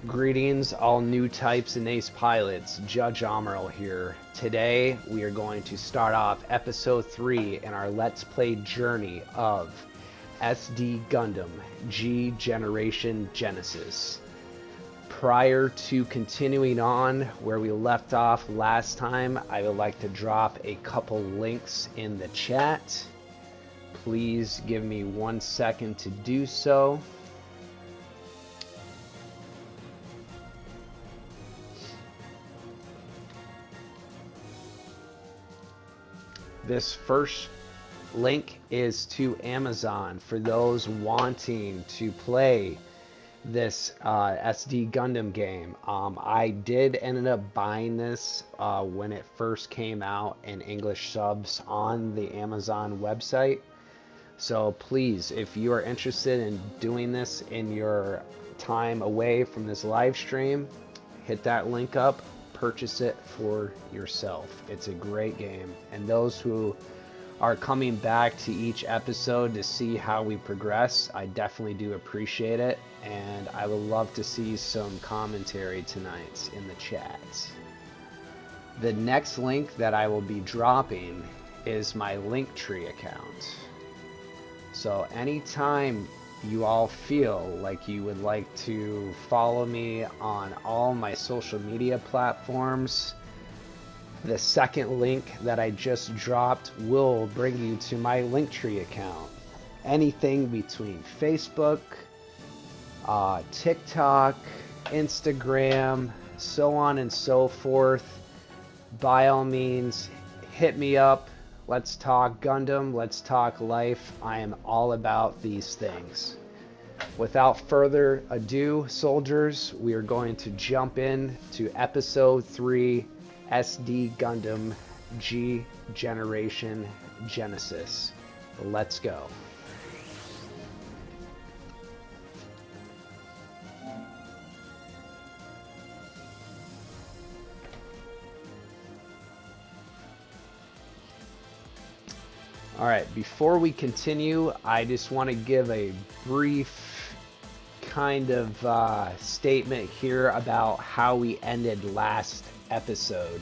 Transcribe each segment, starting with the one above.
Greetings, all new types and ace pilots. Judge Amuro here. Today, we are going to start off episode 3 in our Let's Play journey of SD Gundam G Generation Genesis. Prior to continuing on where we left off last time, I would like to drop a couple links in the chat. Please give me 1 second to do so. This first link is to Amazon for those wanting to play this SD Gundam game. I did end up buying this when it first came out in English subs on the Amazon website. So please, if you are interested in doing this in your time away from this live stream, hit that link up. Purchase it for yourself. It's a great game, and those who are coming back to each episode to see how we progress, I definitely do appreciate it, and I would love to see some commentary tonight in the chat. The next link that I will be dropping is my Linktree account. So anytime you all feel like you would like to follow me on all my social media platforms, the second link that I just dropped will bring you to my Linktree account. Anything between Facebook, TikTok, Instagram, so on and so forth, by all means, hit me up. Let's talk Gundam, let's talk life. I am all about these things. Without further ado, soldiers, we are going to jump in to episode 3, SD Gundam G Generation Genesis. Let's go. Alright, before we continue, I just want to give a brief kind of statement here about how we ended last episode.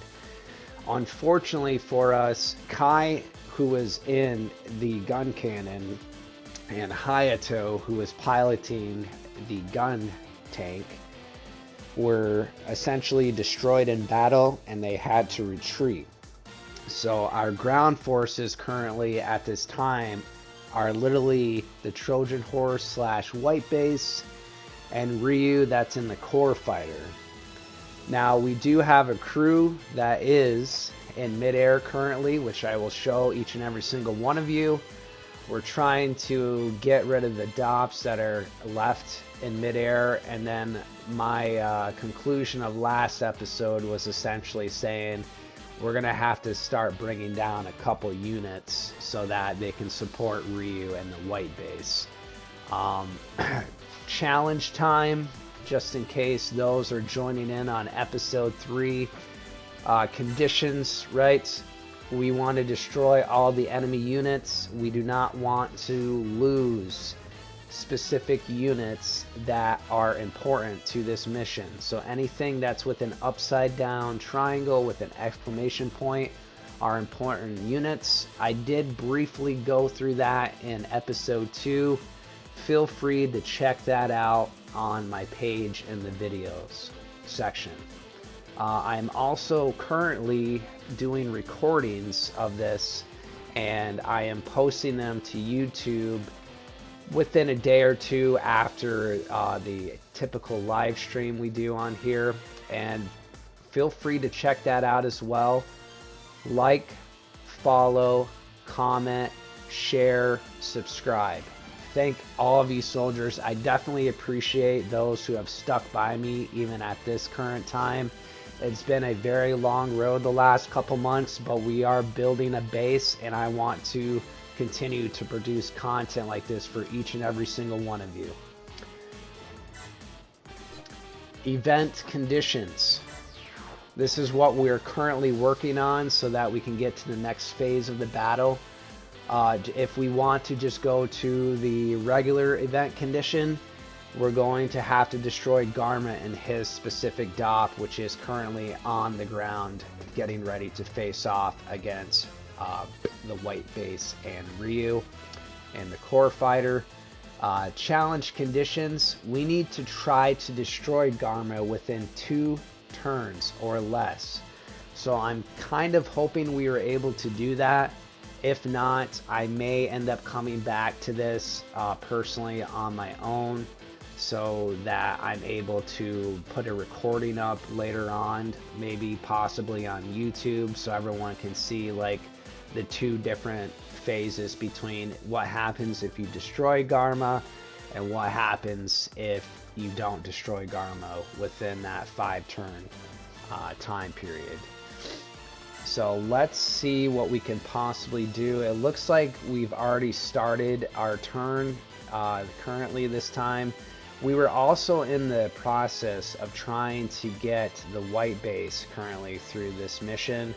Unfortunately for us, Kai, who was in the gun cannon, and Hayato, who was piloting the gun tank, were essentially destroyed in battle and they had to retreat. So our ground forces currently at this time are literally the Trojan Horse / White Base and Ryu that's in the Core Fighter. Now we do have a crew that is in midair currently, which I will show each and every single one of you. We're trying to get rid of the DOPs that are left in midair, and then my conclusion of last episode was essentially saying we're going to have to start bringing down a couple units so that they can support Ryu and the White Base. Challenge time, just in case those are joining in on episode 3. Conditions, right? We want to destroy all the enemy units. We do not want to lose specific units that are important to this mission. So anything that's with an upside down triangle with an exclamation point are important units. I did briefly go through that in episode 2. Feel free to check that out on my page in the videos section. I'm also currently doing recordings of this, and I am posting them to YouTube within a day or two after the typical live stream we do on here, and feel free to check that out as well. Like, follow, comment, share, subscribe. Thank all of you soldiers. I definitely appreciate those who have stuck by me even at this current time. It's been a very long road the last couple months, but we are building a base, and I want to continue to produce content like this for each and every single one of you. Event conditions. This is what we're currently working on so that we can get to the next phase of the battle. If we want to just go to the regular event condition, we're going to have to destroy Garma in his specific DOP, which is currently on the ground, getting ready to face off against the white base and Ryu and the core fighter. Challenge conditions, we need to try to destroy Garma within 2 turns or less. So I'm kind of hoping we were able to do that. If not, I may end up coming back to this personally on my own, so that I'm able to put a recording up later on, maybe possibly on YouTube, so everyone can see like the 2 different phases between what happens if you destroy Garma and what happens if you don't destroy Garma within that 5-turn time period. So let's see what we can possibly do. It looks like we've already started our turn currently this time. We were also in the process of trying to get the white base currently through this mission.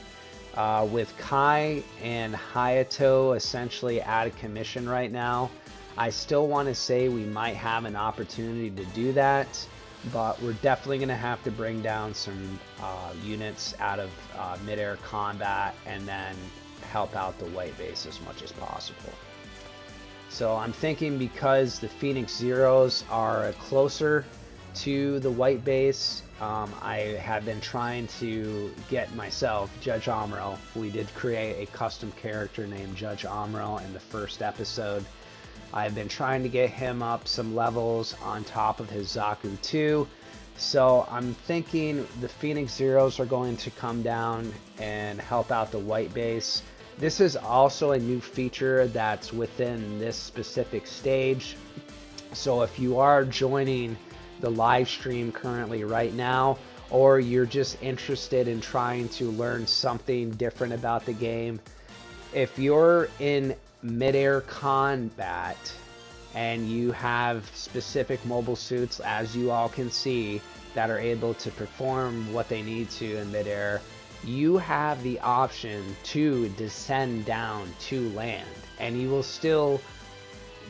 With Kai and Hayato essentially out of commission right now, I still want to say we might have an opportunity to do that, but we're definitely going to have to bring down some units out of mid-air combat and then help out the white base as much as possible. So I'm thinking because the Phoenix Zeros are closer to the white base, I have been trying to get myself, Judge Amuro. We did create a custom character named Judge Amuro in the first episode. I've been trying to get him up some levels on top of his Zaku 2. So I'm thinking the Phoenix Zeros are going to come down and help out the white base. This is also a new feature that's within this specific stage. So if you are joining the live stream currently right now, or you're just interested in trying to learn something different about the game, if you're in mid-air combat and you have specific mobile suits, as you all can see, that are able to perform what they need to in mid-air, you have the option to descend down to land, and you will still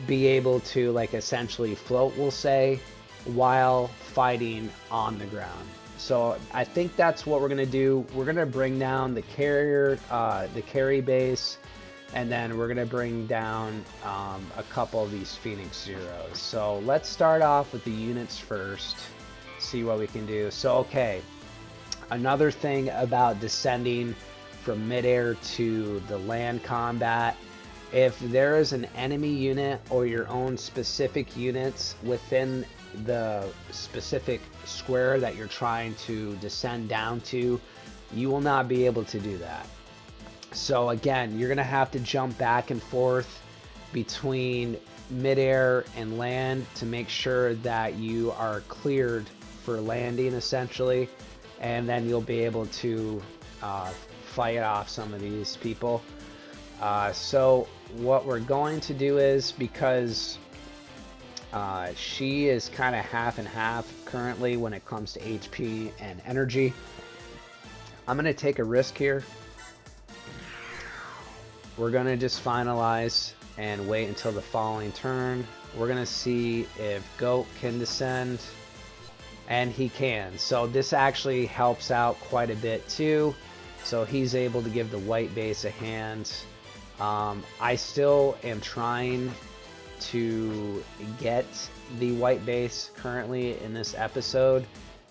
be able to like essentially float, we'll say, while fighting on the ground. So I think that's what we're gonna do. We're gonna bring down the carrier, the carry base, and then we're gonna bring down a couple of these Phoenix Zeros. So let's start off with the units first, see what we can do. So okay, another thing about descending from midair to the land combat, if there is an enemy unit or your own specific units within the specific square that you're trying to descend down to, you will not be able to do that. So again, you're gonna have to jump back and forth between midair and land to make sure that you are cleared for landing essentially, and then you'll be able to fight off some of these people. So what we're going to do is, because she is kind of half and half currently when it comes to HP and energy, I'm going to take a risk here. We're going to just finalize and wait until the following turn. We're going to see if Goat can descend, and he can. So this actually helps out quite a bit too. So he's able to give the white base a hand. I still am trying to get the white base currently in this episode,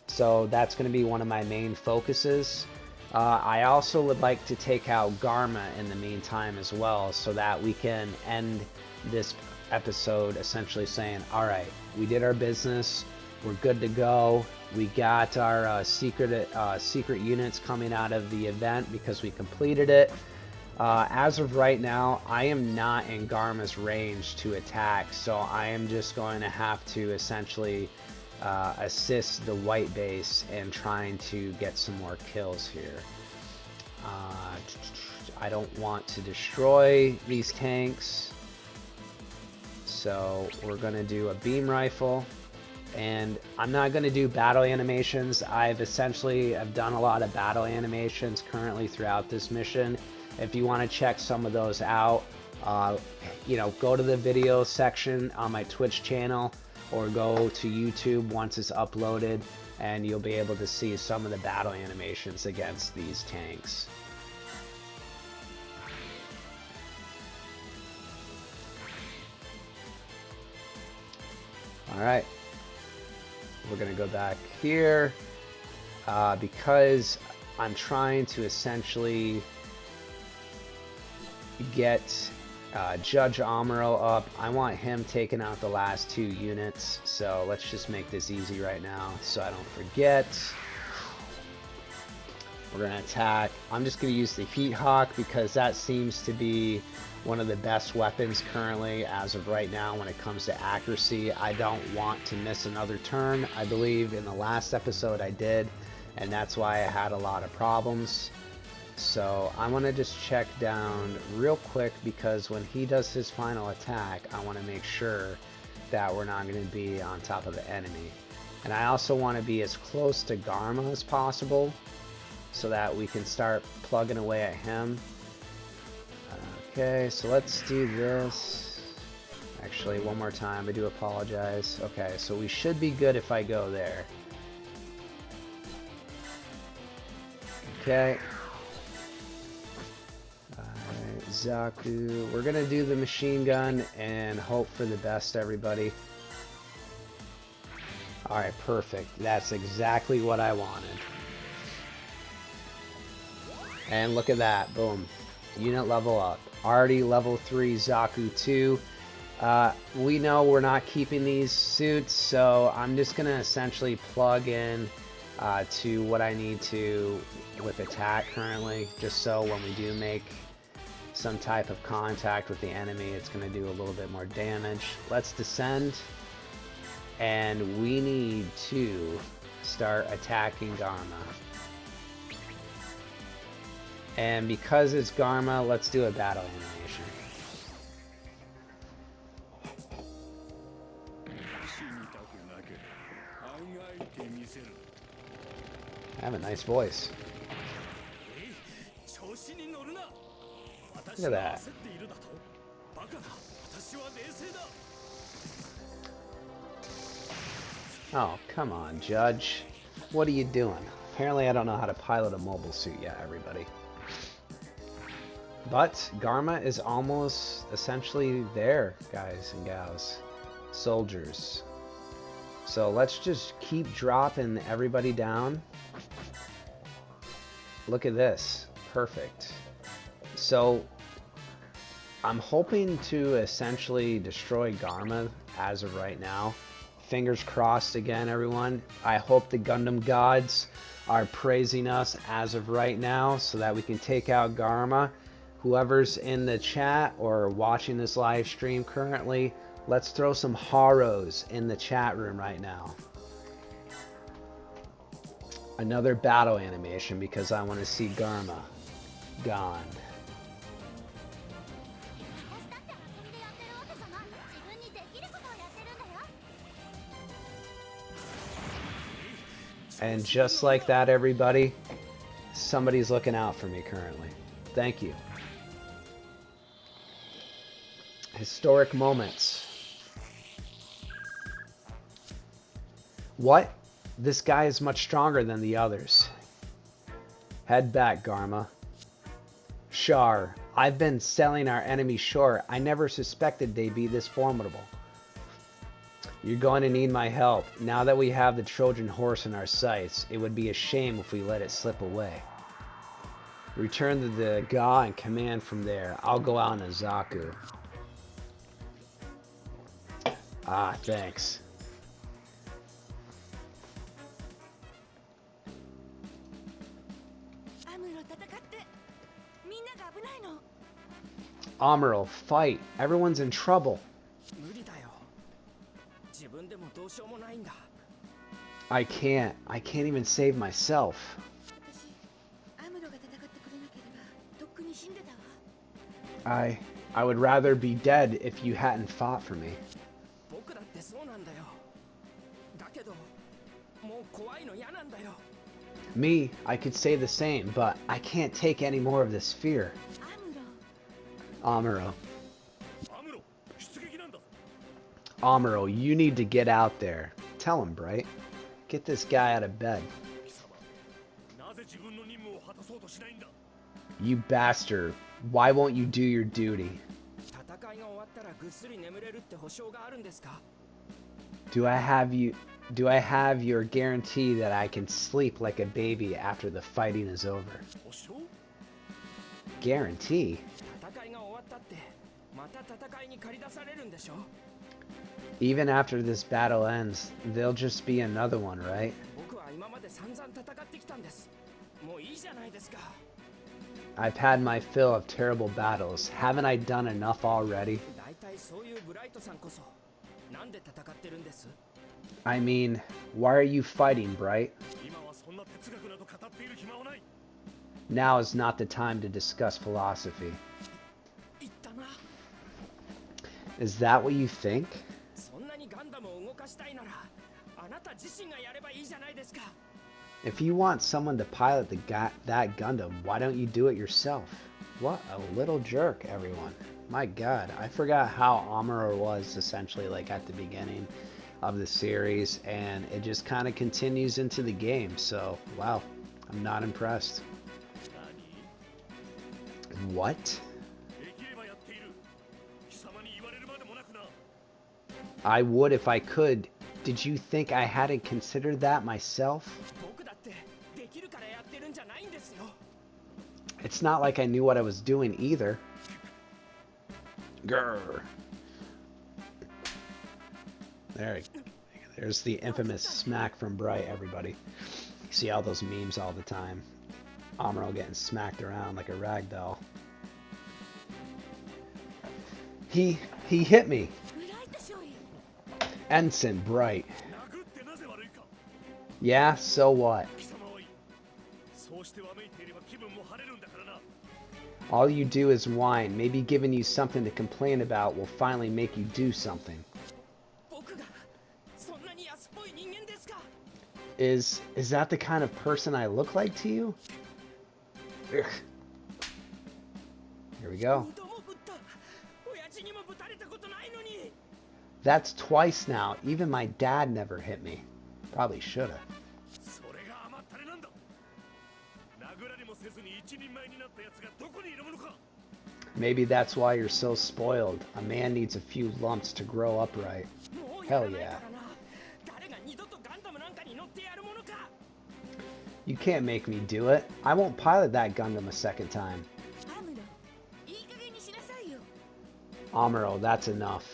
so that's going to be one of my main focuses. I also would like to take out Garma in the meantime as well, so that we can end this episode essentially saying, all right, we did our business, we're good to go, we got our secret units coming out of the event because we completed it. As of right now, I am not in Garma's range to attack, so I am just going to have to essentially assist the white base in trying to get some more kills here. I don't want to destroy these tanks, so we're going to do a beam rifle, and I'm not going to do battle animations. I've done a lot of battle animations currently throughout this mission. If you want to check some of those out, you know, go to the video section on my Twitch channel. or go to YouTube once it's uploaded, and you'll be able to see some of the battle animations against these tanks. Alright, we're going to go back here because I'm trying to essentially get Judge Amuro up. I want him taking out the last 2 units, so let's just make this easy right now so I don't forget. We're going to attack. I'm just going to use the Heat Hawk because that seems to be one of the best weapons currently as of right now when it comes to accuracy. I don't want to miss another turn. I believe in the last episode I did, and that's why I had a lot of problems. So I want to just check down real quick because when he does his final attack, I want to make sure that we're not going to be on top of the enemy. And I also want to be as close to Garma as possible so that we can start plugging away at him. Okay, so let's do this. Actually, one more time. I do apologize. Okay, so we should be good if I go there. Okay. Alright, Zaku. We're gonna do the machine gun and hope for the best, everybody. Alright, perfect. That's exactly what I wanted. And look at that. Boom. Unit level up. Already level 3 Zaku 2. We know we're not keeping these suits, so I'm just going to essentially plug in to what I need to with attack currently, just so when we do make some type of contact with the enemy, it's going to do a little bit more damage. Let's descend, and we need to start attacking Garma. And because it's Garma, let's do a battle animation. I have a nice voice. Look at that. Oh, come on, Judge. What are you doing? Apparently I don't know how to pilot a mobile suit yet, everybody. But Garma is almost essentially there, guys and gals. Soldiers. So let's just keep dropping everybody down. Look at this. Perfect. So I'm hoping to essentially destroy Garma as of right now. Fingers crossed again, everyone. I hope the Gundam gods are praising us as of right now so that we can take out Garma. Whoever's in the chat or watching this live stream currently, let's throw some haros in the chat room right now. Another battle animation because I want to see Garma gone. And just like that, everybody, somebody's looking out for me currently. Thank you. Historic moments. What? This guy is much stronger than the others. Head back, Garma. Char, I've been selling our enemy short. I never suspected they'd be this formidable. You're going to need my help. Now that we have the Trojan horse in our sights, it would be a shame if we let it slip away. Return to the Ga and command from there. I'll go out on a Zaku. Ah, thanks. Amuro, fight. Everyone's in trouble. I can't even save myself. I would rather be dead if you hadn't fought for me. Me, I could say the same, but I can't take any more of this fear. Amuro. Amuro, you need to get out there. Tell him, Bright. Get this guy out of bed. You bastard. Why won't you do your duty? Do I have your guarantee that I can sleep like a baby after the fighting is over? Guarantee? Even after this battle ends, there'll just be another one, right? I've had my fill of terrible battles. Haven't I done enough already? I mean, why are you fighting, Bright? Now is not the time to discuss philosophy. Is that what you think? If you want someone to pilot that Gundam, why don't you do it yourself? What a little jerk, everyone. My god, I forgot how Amuro was essentially like at the beginning of the series, and it just kind of continues into the game, so wow, I'm not impressed. What? I would if I could. Did you think I hadn't considered that myself? It's not like I knew what I was doing either. Grr. There's the infamous smack from Bright, everybody. You see all those memes all the time. Amuro getting smacked around like a rag doll. He hit me. Ensign Bright. Yeah, so what? All you do is whine. Maybe giving you something to complain about will finally make you do something. Is that the kind of person I look like to you? Ugh. Here we go. That's twice now. Even my dad never hit me. Probably shoulda. Maybe that's why you're so spoiled. A man needs a few lumps to grow up right. Hell yeah. You can't make me do it. I won't pilot that Gundam a second time. Amuro, that's enough.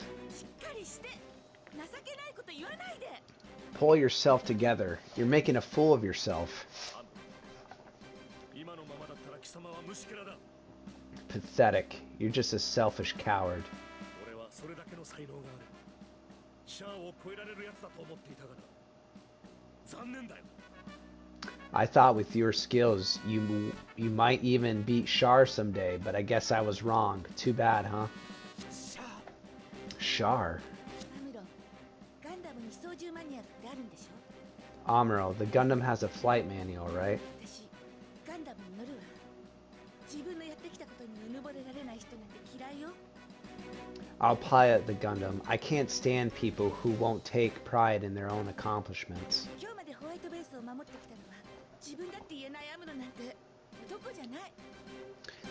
Pull yourself together. You're making a fool of yourself. Pathetic. You're just a selfish coward. I thought with your skills, you might even beat Char someday, but I guess I was wrong. Too bad, huh? Char? Amuro, the Gundam has a flight manual, right? I'll pilot the Gundam. I can't stand people who won't take pride in their own accomplishments.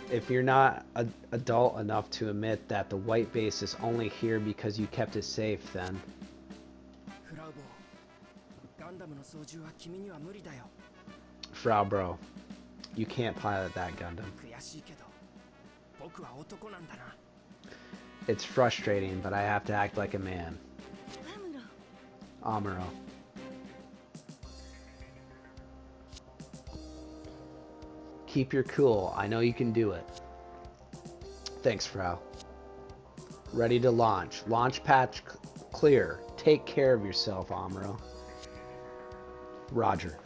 If you're not adult enough to admit that the white base is only here because you kept it safe, then... Frau Bro, you can't pilot that Gundam. It's frustrating, but I have to act like a man. Amuro. Keep your cool. I know you can do it. Thanks, Frau. Ready to launch. Launch patch clear. Take care of yourself, Amuro. Roger.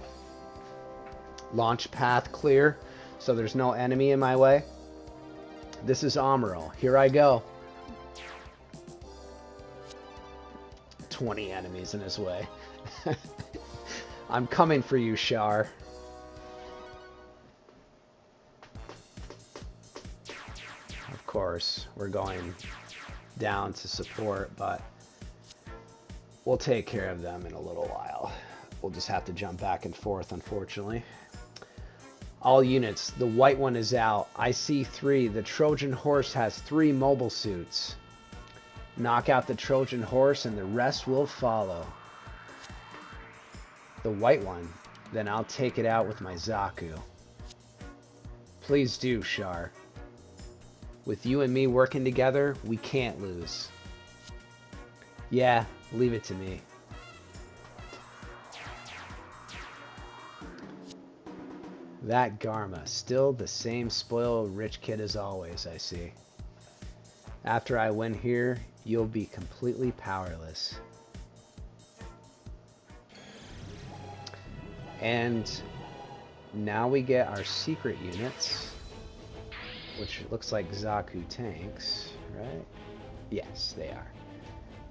Launch path clear, so there's no enemy in my way. This is Amuro. Here I go. 20 enemies in his way. I'm coming for you, Char. Of course, we're going down to support, but We'll take care of them in a little while. We'll just have to jump back and forth, unfortunately. All units, the white one is out. I see 3. The Trojan horse has 3 mobile suits. Knock out the Trojan horse and the rest will follow. The white one, then I'll take it out with my Zaku. Please do, Char. With you and me working together, we can't lose. Yeah, leave it to me. That Garma, still the same spoiled rich kid as always, I see. After I win here, you'll be completely powerless. And now we get our secret units, which looks like Zaku tanks, right? Yes, they are.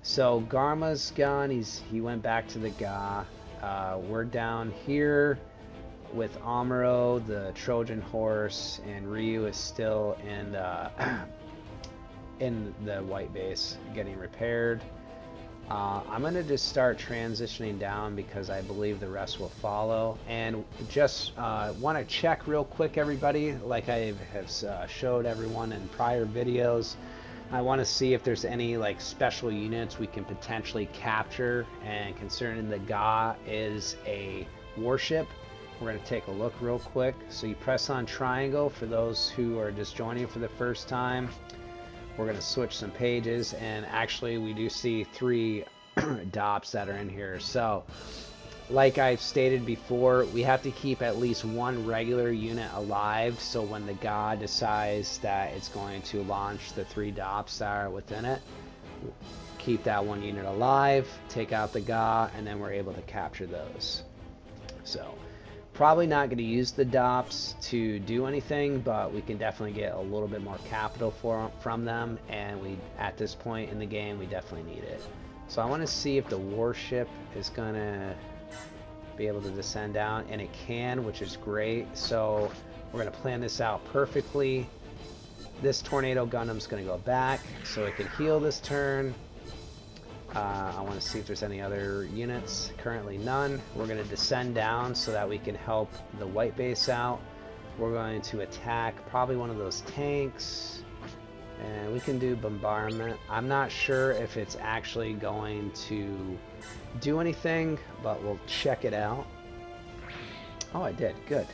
So Garma's gone. He went back to the Ga. We're down here with Amuro, the Trojan horse, and Ryu is still in the white base getting repaired. I'm going to just start transitioning down because I believe the rest will follow. And just want to check real quick, everybody, like I have showed everyone in prior videos. I want to see if there's any like special units we can potentially capture, and concerning the Ga is a warship, we're going to take a look real quick. So you press on triangle for those who are just joining for the first time. We're going to switch some pages, and actually we do see 3 DOPs that are in here. So like I've stated before, we have to keep at least 1 regular unit alive, so when the God decides that it's going to launch the 3 DOPs that are within it, keep that 1 unit alive, take out the God, and then we're able to capture those. So probably not going to use the DOPs to do anything, but we can definitely get a little bit more capital from them, and at this point in the game we definitely need it. So I want to see if the warship is going to be able to descend down, and it can, which is great. So we're going to plan this out perfectly. This Tornado Gundam's going to go back so it can heal this turn. I want to see if there's any other units. Currently none. We're going to descend down so that we can help the white base out. We're going to attack probably one of those tanks, and we can do bombardment. I'm not sure if it's actually going to do anything, but we'll check it out. Oh, I did. Good.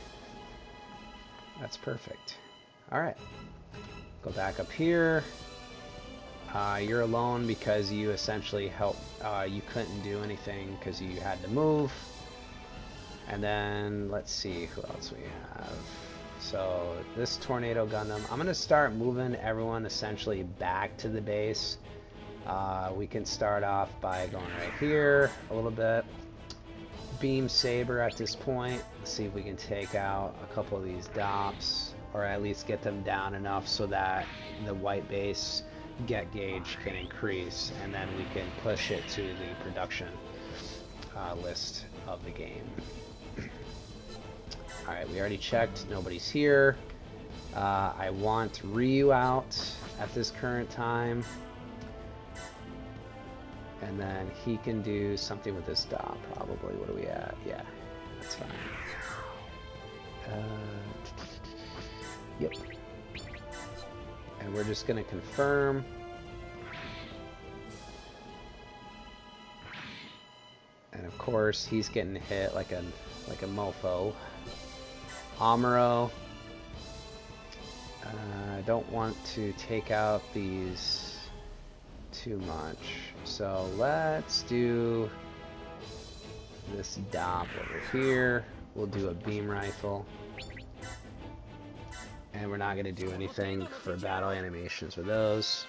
That's perfect. Alright. Go back up here. You're alone because you essentially helped. You couldn't do anything because you had to move. And then let's see who else we have. So this Tornado Gundam, I'm going to start moving everyone essentially back to the base. We can start off by going right here a little bit. Beam Saber at this point. Let's see if we can take out a couple of these DOPs, or at least get them down enough so that the white base get gauge can increase, and then we can push it to the production list of the game. Alright, we already checked. Nobody's here. I want Ryu out at this current time. And then he can do something with this DOP, probably. What are we at? Yeah, that's fine. Yep. And we're just going to confirm. And of course, he's getting hit like a mofo. Amuro. I don't want to take out these too much. So let's do this DOP over here. We'll do a beam rifle. And we're not going to do anything for battle animations for those.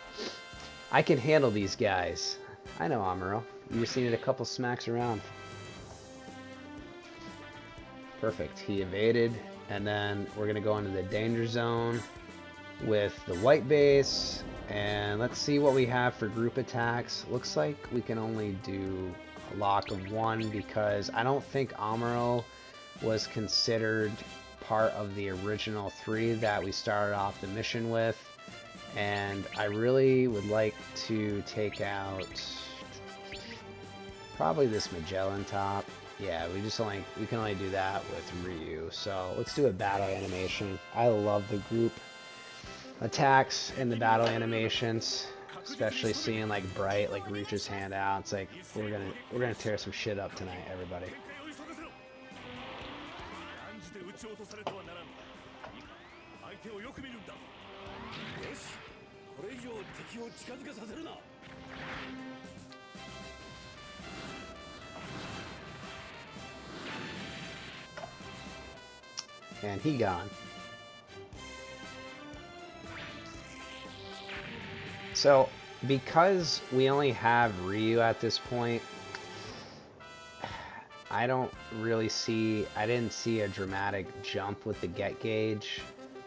I can handle these guys. I know, Amuro. You just needed a couple smacks around. Perfect. He evaded. And then we're going to go into the danger zone with the white base. And let's see what we have for group attacks. Looks like we can only do a lock of 1 because I don't think Amuro was considered part of the original 3 that we started off the mission with. And I really would like to take out Probably this Magellan top. Yeah, we can only do that with Ryu. So let's do a battle animation. I love the group attacks and the battle animations, especially seeing like Bright like reach his hand out. It's like we're gonna tear some shit up tonight, everybody. And he gone. So, because we only have Ryu at this point, I didn't see a dramatic jump with the get gauge.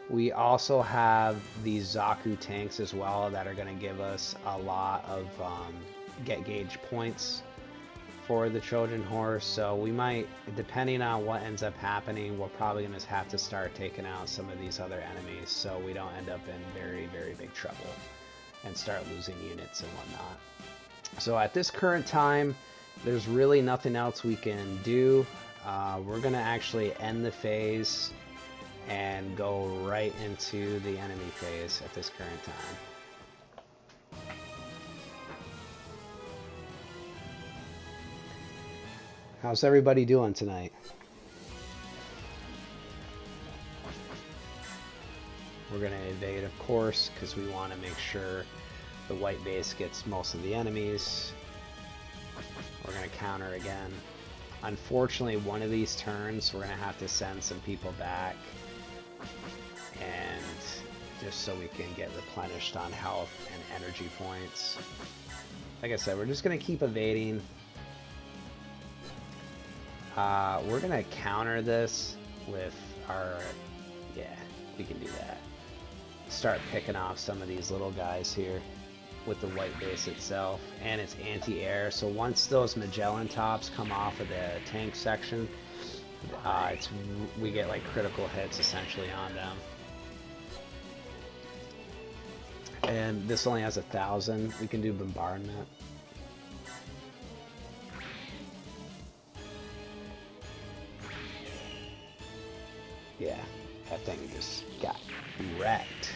We also have these Zaku tanks as well that are going to give us a lot of get gauge points for the Trojan horse. So we might, depending on what ends up happening, we're probably going to have to start taking out some of these other enemies so we don't end up in very, very big trouble and start losing units and whatnot. So at this current time, there's really nothing else we can do. We're going to actually end the phase and go right into the enemy phase at this current time. How's everybody doing tonight? We're going to invade, of course, because we want to make sure the white base gets most of the enemies. We're going to counter again. Unfortunately, one of these turns, we're going to have to send some people back. And just so we can get replenished on health and energy points. Like I said, we're just going to keep evading. We're going to counter this with our... Yeah, we can do that. Start picking off some of these little guys here with the white base itself. And it's anti-air, so once those Magellan tops come off of the tank section, we get like critical hits essentially on them. And this only has 1,000. We can do bombardment. Yeah, that thing just got wrecked.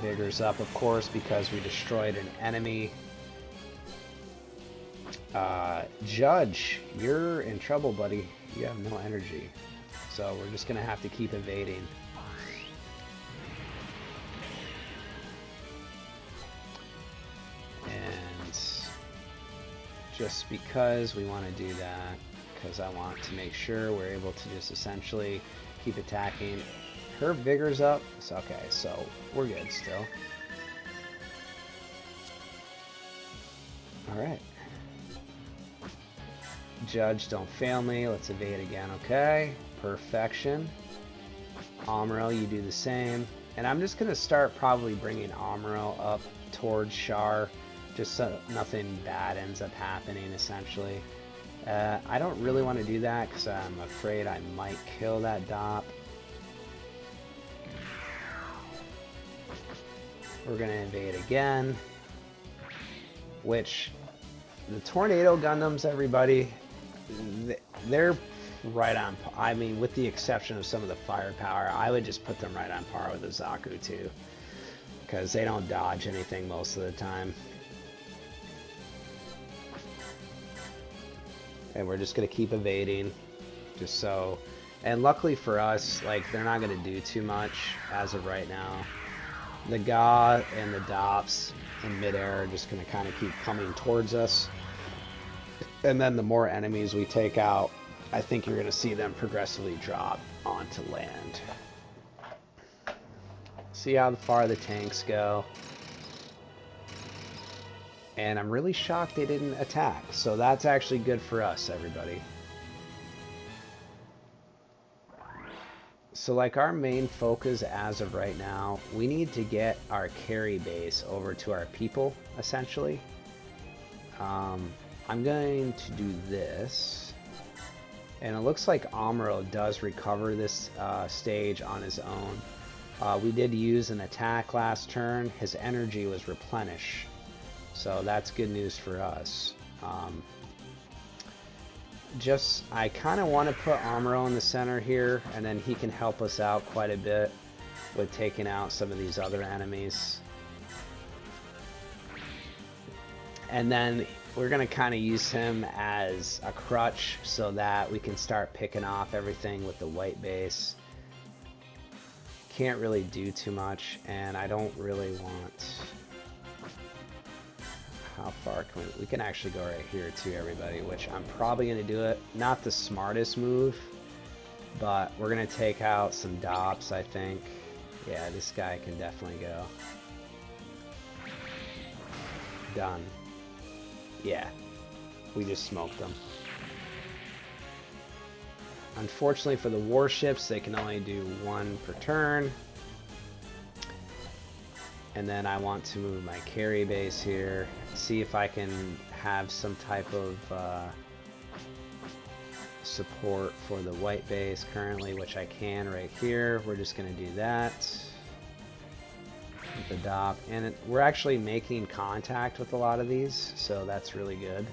Vigor's up, of course, because we destroyed an enemy. Judge, you're in trouble, buddy. You have no energy. So we're just going to have to keep evading. And just because we want to do that, because I want to make sure we're able to just essentially keep attacking. Her vigor's up. It's okay, so we're good still. Alright. Judge, don't fail me. Let's evade again, okay? Perfection. Amuro, you do the same. And I'm just going to start probably bringing Amuro up towards Char, just so nothing bad ends up happening, essentially. I don't really want to do that because I'm afraid I might kill that Dop. We're going to invade again, which the Tornado Gundams, everybody, they're right on par. I mean, with the exception of some of the firepower, I would just put them right on par with the Zaku too, because they don't dodge anything most of the time. And we're just going to keep evading, just so. And luckily for us, like, they're not going to do too much as of right now. The Ga and the Dops in midair are just going to kind of keep coming towards us. And then the more enemies we take out, I think you're going to see them progressively drop onto land. See how far the tanks go. And I'm really shocked they didn't attack. So that's actually good for us, everybody. So like our main focus as of right now, we need to get our carry base over to our people, essentially. I'm going to do this. And it looks like Amuro does recover this stage on his own. We did use an attack last turn. His energy was replenished. So that's good news for us. I kind of want to put Amuro in the center here, and then he can help us out quite a bit with taking out some of these other enemies. And then we're going to kind of use him as a crutch so that we can start picking off everything with the white base. Can't really do too much, and I don't really want... How far can we can actually go right here too, everybody, which I'm probably going to do it. Not the smartest move, but we're going to take out some dops, I think. Yeah, this guy can definitely go. Done. Yeah, we just smoked them. Unfortunately for the warships, they can only do one per turn. And then I want to move my carry base here, see if I can have some type of support for the white base currently, which I can right here. We're just going to do that with the dock. And we're actually making contact with a lot of these, so that's really good.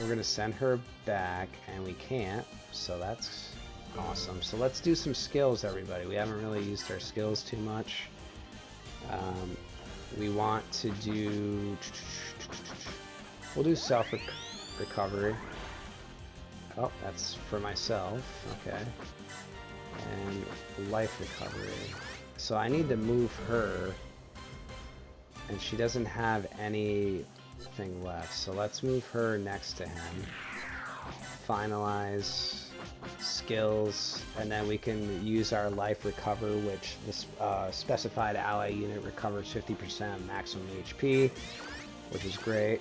We're going to send her back, and we can't, so that's awesome. So let's do some skills, everybody. We haven't really used our skills too much. We want to do... We'll do self-recovery. Oh, that's for myself. Okay. And life recovery. So I need to move her. And she doesn't have anything left. So let's move her next to him. Finalize skills, and then we can use our life recover, which this specified ally unit recovers 50% maximum HP, which is great,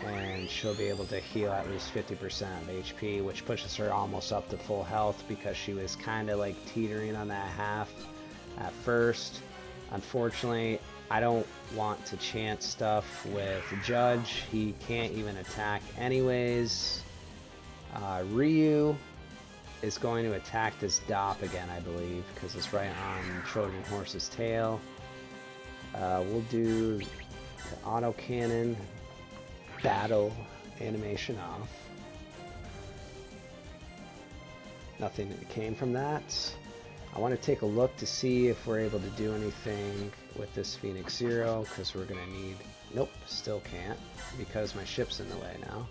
and she'll be able to heal at least 50% of HP, which pushes her almost up to full health, because she was kind of like teetering on that half at first. Unfortunately, I don't want to chance stuff with Judge. He can't even attack anyways. Ryu is going to attack this Dop again, I believe, because it's right on Trojan Horse's tail. We'll do the autocannon battle animation off. Nothing came from that. I want to take a look to see if we're able to do anything with this Phoenix Zero, because we're going to need... Nope, still can't, because my ship's in the way now.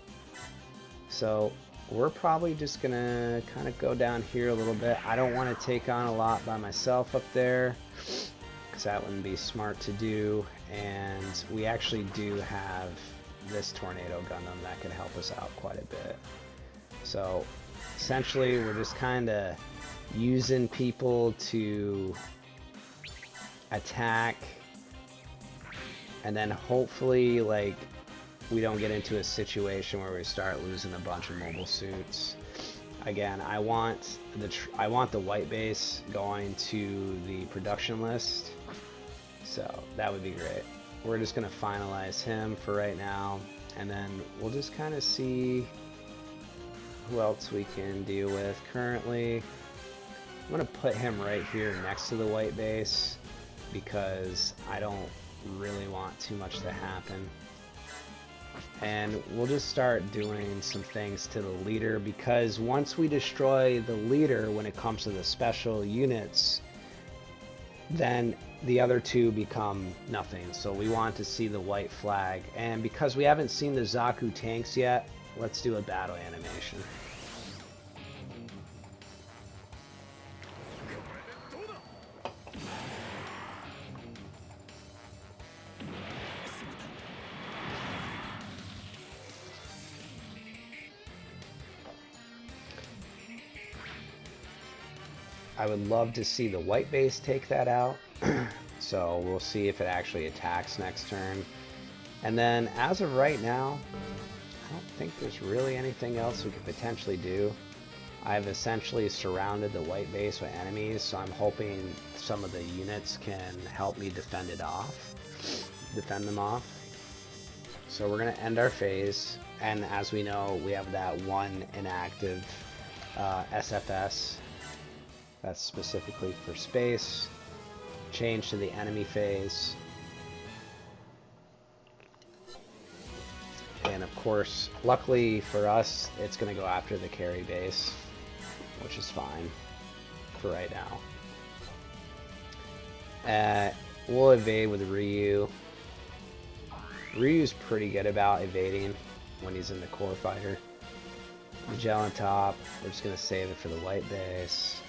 So we're probably just going to kind of go down here a little bit. I don't want to take on a lot by myself up there, because that wouldn't be smart to do. And we actually do have this Tornado Gundam that could help us out quite a bit. So essentially we're just kind of using people to attack, and then hopefully like we don't get into a situation where we start losing a bunch of mobile suits. Again, I want the white base going to the production list, so that would be great. We're just going to finalize him for right now, and then we'll just kind of see who else we can deal with currently. I'm going to put him right here next to the white base, because I don't really want too much to happen. And we'll just start doing some things to the leader, because once we destroy the leader when it comes to the special units, then the other two become nothing. So we want to see the white flag, and because we haven't seen the Zaku tanks yet, let's do a battle animation. I would love to see the white base take that out. So we'll see if it actually attacks next turn. And then as of right now, I don't think there's really anything else we could potentially do. I've essentially surrounded the white base with enemies, so I'm hoping some of the units can help me defend them off. So we're going to end our phase, and as we know, we have that one inactive SFS. That's specifically for space. Change to the enemy phase. course, luckily for us, it's going to go after the carry base, which is fine for right now. We'll evade with Ryu. Ryu's pretty good about evading when he's in the core fighter. Gel on top. We're just going to save it for the white base.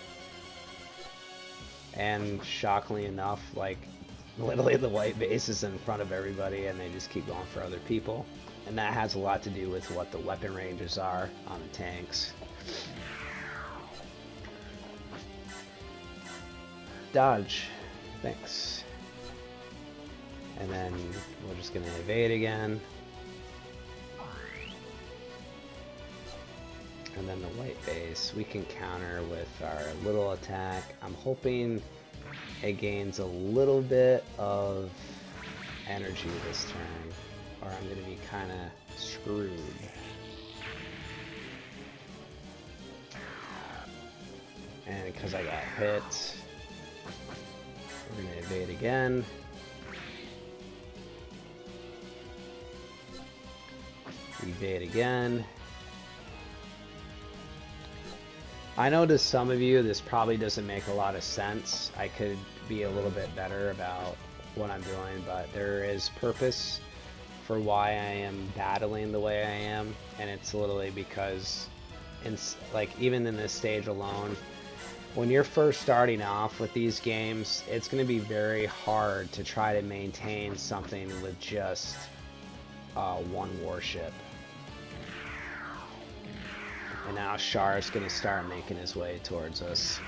And shockingly enough, like, literally the white base is in front of everybody and they just keep going for other people. And that has a lot to do with what the weapon ranges are on the tanks. Dodge. Thanks. And then we're just going to evade again. And then the white base we can counter with our little attack. I'm hoping it gains a little bit of energy this turn, or I'm going to be kind of screwed. And because I got hit, we're going to evade again. Evade again. I know to some of you this probably doesn't make a lot of sense. I could be a little bit better about what I'm doing, but there is purpose for why I am battling the way I am, and it's literally because even in this stage alone, when you're first starting off with these games, it's going to be very hard to try to maintain something with just one warship. And now Char's going to start making his way towards us.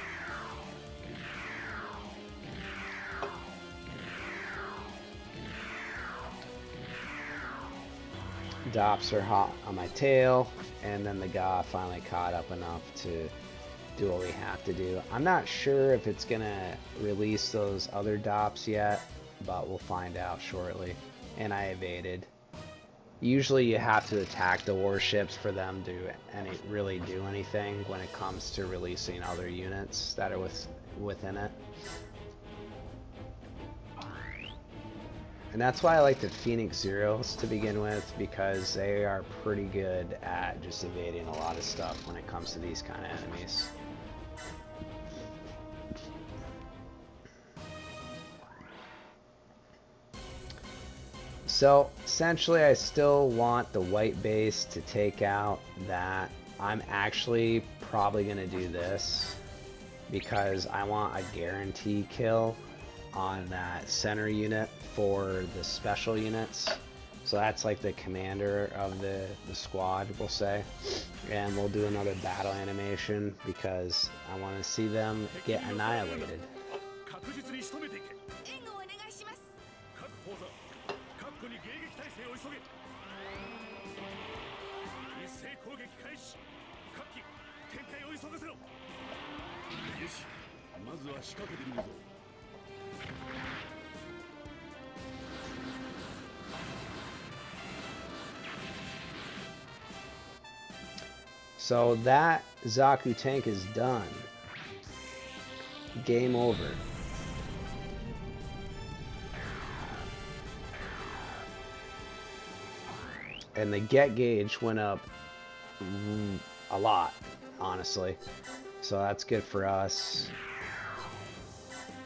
Dops are hot on my tail, and then the Ga finally caught up enough to do what we have to do. I'm not sure if it's going to release those other Dops yet, but we'll find out shortly. And I evaded. Usually you have to attack the warships for them to really do anything when it comes to releasing other units that are within it. And that's why I like the Phoenix Zeros to begin with, because they are pretty good at just evading a lot of stuff when it comes to these kind of enemies. So essentially I still want the white base to take out that. I'm actually probably going to do this because I want a guarantee kill on that center unit for the special units. So that's like the commander of the squad, we'll say. And we'll do another battle animation because I want to see them get annihilated. So that Zaku tank is done. Game over. And the get gauge went up a lot, honestly. So that's good for us.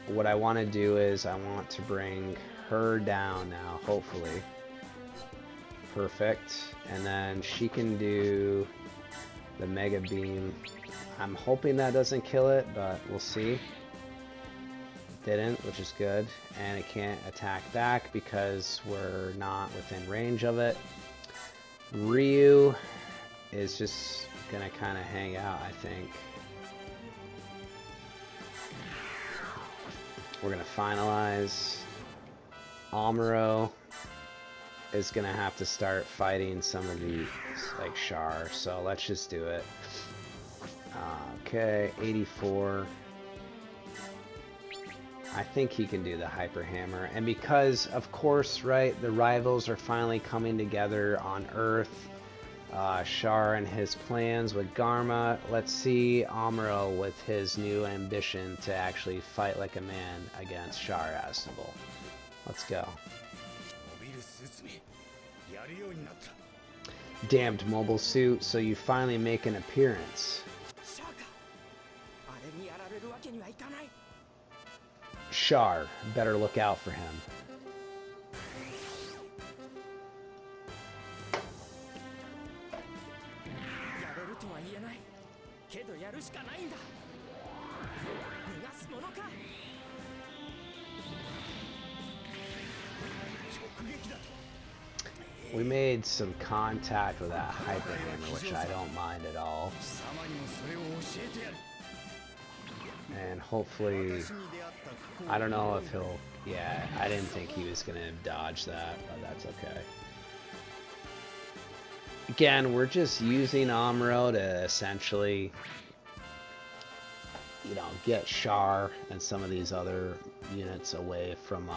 What I want to do is I want to bring her down now, hopefully. Perfect. And then she can do the Mega Beam. I'm hoping that doesn't kill it, but we'll see. Didn't, which is good. And it can't attack back because we're not within range of it. Ryu is just gonna kind of hang out, I think. We're gonna finalize. Amuro is gonna have to start fighting some of these, like Char, so let's just do it. Okay, 84. I think he can do the Hyper Hammer, and because, of course, right, the rivals are finally coming together on Earth. Char and his plans with Garma. Let's see Amuro with his new ambition to actually fight like a man against Char Aznable. Let's go. damned mobile suit, so you finally make an appearance. Char, better look out for him. We made some contact with that hyper hammer, which I don't mind at all. And hopefully, I don't know if he'll, yeah, I didn't think he was going to dodge that, but that's okay. Again, we're just using Amuro to essentially, you know, get Char and some of these other units away from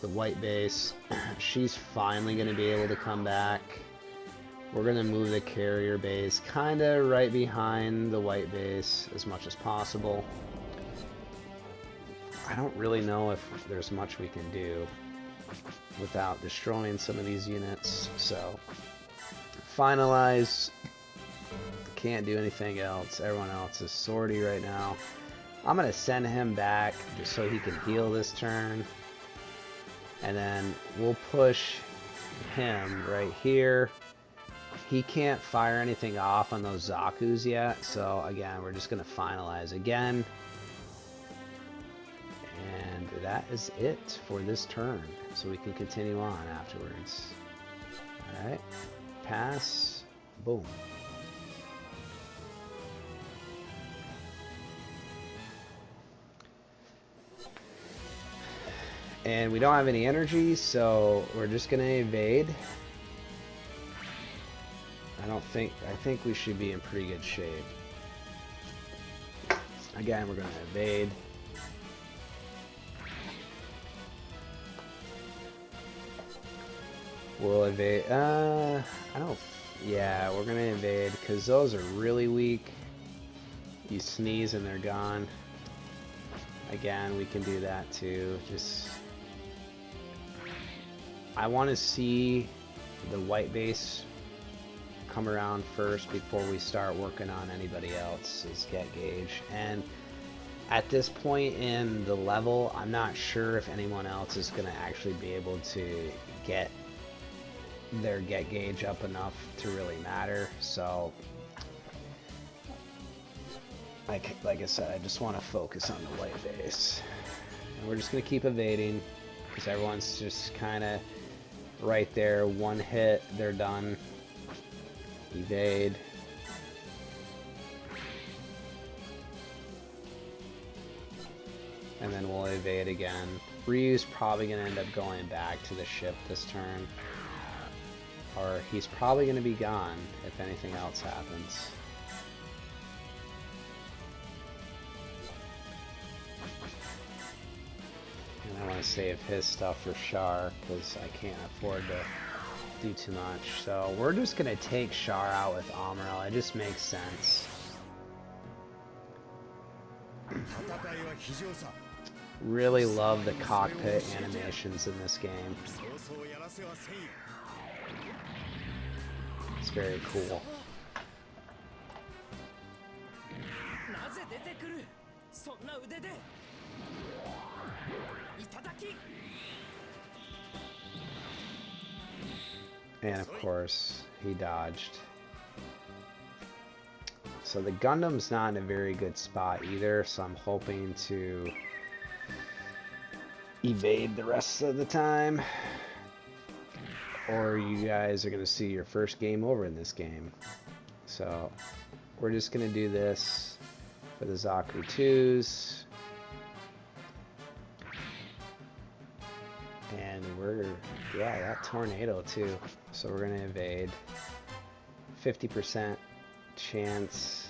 the white base. She's finally going to be able to come back. We're going to move the carrier base kind of right behind the white base as much as possible. I don't really know if there's much we can do without destroying some of these units. So, finalize. Can't do anything else. Everyone else is sortie right now. I'm going to send him back just so he can heal this turn. And then we'll push him right here. He can't fire anything off on those Zaku's yet. So again, we're just going to finalize again. And that is it for this turn. So we can continue on afterwards. Alright. Pass. Boom. And we don't have any energy, so we're just gonna evade. I think we should be in pretty good shape. Again, we're gonna evade. We'll evade, yeah, we're gonna evade, because those are really weak. You sneeze and they're gone. Again, we can do that too, just... I want to see the white base come around first before we start working on anybody else's get gauge. And at this point in the level, I'm not sure if anyone else is going to actually be able to get their get gauge up enough to really matter. So, like I said, I just want to focus on the white base. And we're just going to keep evading because everyone's just kind of right there. One hit, they're done. Evade. And then we'll evade again. Ryu's probably going to end up going back to the ship this turn. Or he's probably going to be gone if anything else happens. And I want to save his stuff for Char because I can't afford to do too much. So we're just going to take Char out with Amuro. It just makes sense. Really love the cockpit animations in this game. It's very cool. And of course, he dodged. So the Gundam's not in a very good spot either, so I'm hoping to evade the rest of the time. Or you guys are going to see your first game over in this game. So we're just going to do this for the Zaku 2s. And yeah, that tornado too. So we're going to evade. 50% chance.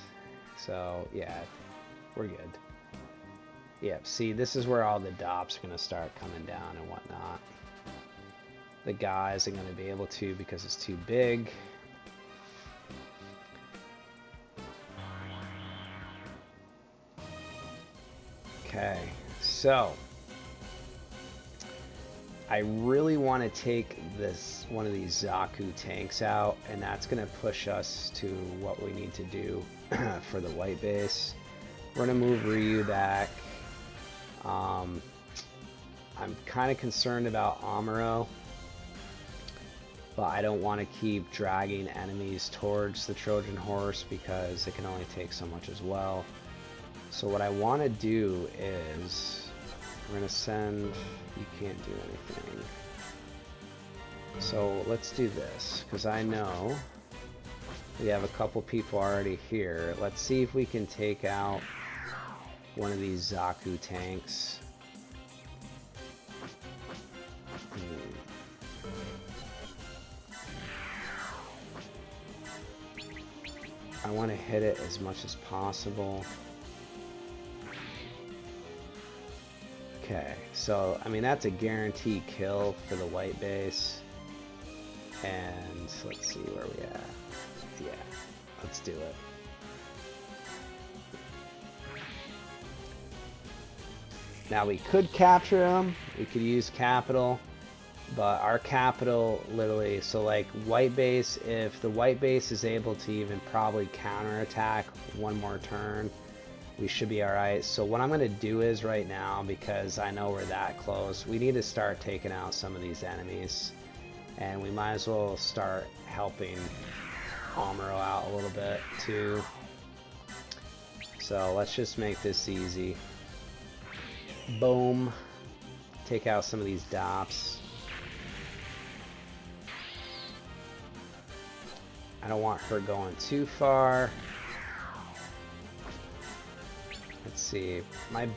So yeah, we're good. Yep, see, this is where all the dops are going to start coming down and whatnot. The guys are going to be able to because it's too big. Okay, so I really want to take one of these Zaku tanks out, and that's going to push us to what we need to do for the white base. We're going to move Ryu back. I'm kind of concerned about Amuro, but I don't want to keep dragging enemies towards the Trojan horse because it can only take so much as well. So what I want to do is we're going to send... You can't do anything. So let's do this, because I know we have a couple people already here. Let's see if we can take out one of these Zaku tanks. I want to hit it as much as possible. Okay, so I mean that's a guaranteed kill for the white base. And let's see where we at. Yeah, let's do it. Now we could capture him. We could use capital, but our capital literally, so like white base, if the white base is able to even probably counterattack one more turn, we should be alright. So what I'm going to do is right now, because I know we're that close, we need to start taking out some of these enemies. And we might as well start helping Amuro out a little bit too. So let's just make this easy. Boom. Take out some of these dops. I don't want her going too far. Let's see, my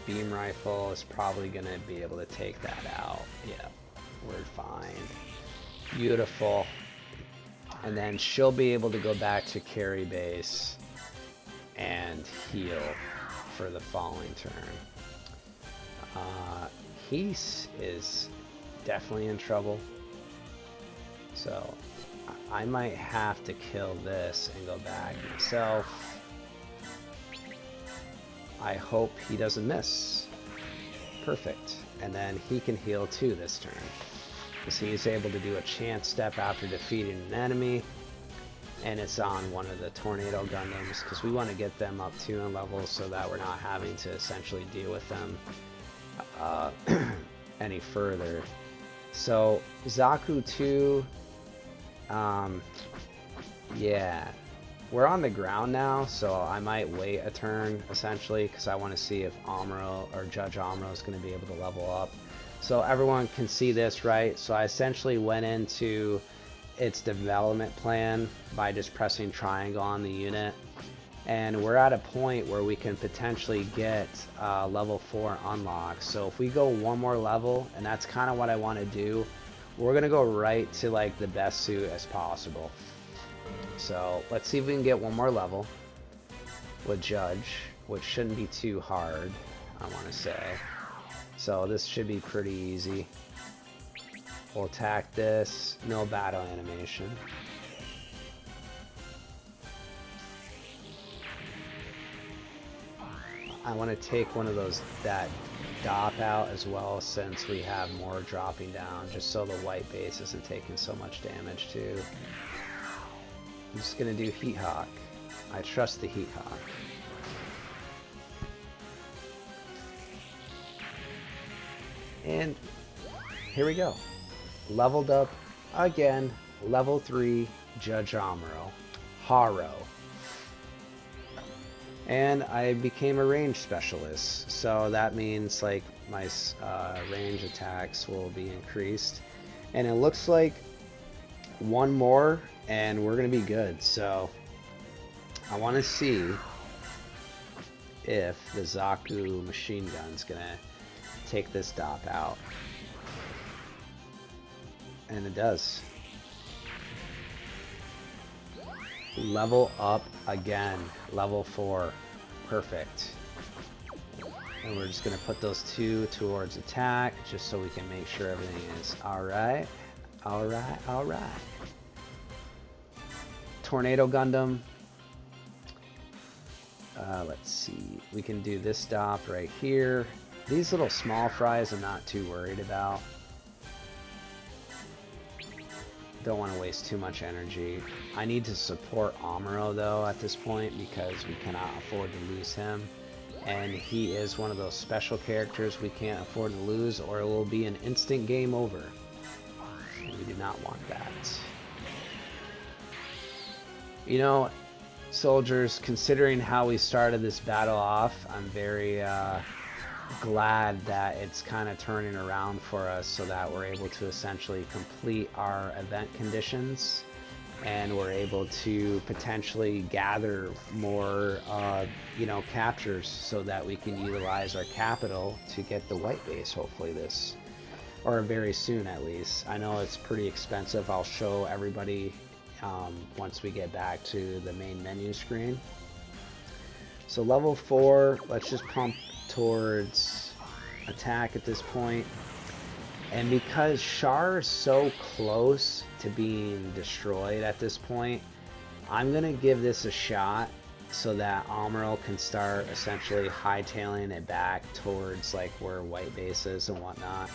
beam rifle is probably going to be able to take that out. Yeah, we're fine. Beautiful. And then she'll be able to go back to carry base and heal for the following turn. He is definitely in trouble. So I might have to kill this and go back myself. I hope he doesn't miss. Perfect. And then he can heal too this turn. Because he's able to do a chance step after defeating an enemy. And it's on one of the Tornado Gundams, because we want to get them up 2 in level so that we're not having to essentially deal with them any further. So Zaku 2, yeah, we're on the ground now, so I might wait a turn essentially, because I want to see if Amuro or Judge Amuro is going to be able to level up. So everyone can see this, right? So I essentially went into its development plan by just pressing triangle on the unit, and we're at a point where we can potentially get level 4 unlocked. So if we go one more level, and that's kind of what I want to do, we're gonna go right to like the best suit as possible. So let's see if we can get one more level with Judge, which shouldn't be too hard, I want to say. So this should be pretty easy. We'll attack this, no battle animation. I want to take one of those, that dop out as well, since we have more dropping down, just so the white base isn't taking so much damage too. I'm just going to do Heat Hawk. I trust the Heat Hawk. And here we go. Leveled up again, level 3 Judge Amuro. Haro. And I became a range specialist, so that means like my range attacks will be increased. And it looks like one more and we're gonna be good. So I want to see if the Zaku machine gun's gonna take this dop out. And it does. Level up again, level 4. Perfect. And we're just going to put those 2 towards attack, just so we can make sure everything is alright. Alright, alright. Tornado Gundam. Let's see. We can do this dop right here. These little small fries I'm not too worried about. don't want to waste too much energy. I need to support Amuro though at this point because we cannot afford to lose him. And he is one of those special characters we can't afford to lose, or it will be an instant game over. And we do not want that. You know, soldiers, considering how we started this battle off, I'm very glad that it's kind of turning around for us so that we're able to essentially complete our event conditions, and we're able to potentially gather more you know, captures so that we can utilize our capital to get the white base, hopefully this, or very soon at least. I know it's pretty expensive. I'll show everybody once we get back to the main menu screen. So level 4, let's just pump towards attack at this point. And because Char is so close to being destroyed at this point, I'm going to give this a shot so that Amuro can start essentially hightailing it back towards like where white base is and whatnot.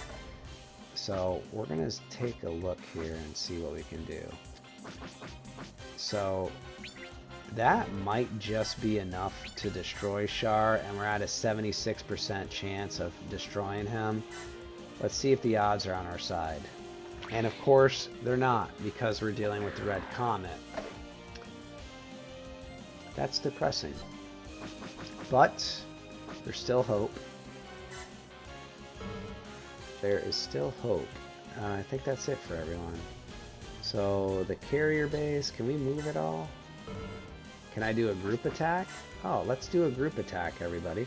So we're going to take a look here and see what we can do. So that might just be enough to destroy Char, and we're at a 76% chance of destroying him. Let's see if the odds are on our side. And of course, they're not, because we're dealing with the Red Comet. That's depressing. But there's still hope. There is still hope. I think that's it for everyone. So the carrier base, can we move it all? Can I do a group attack? Oh, let's do a group attack, everybody.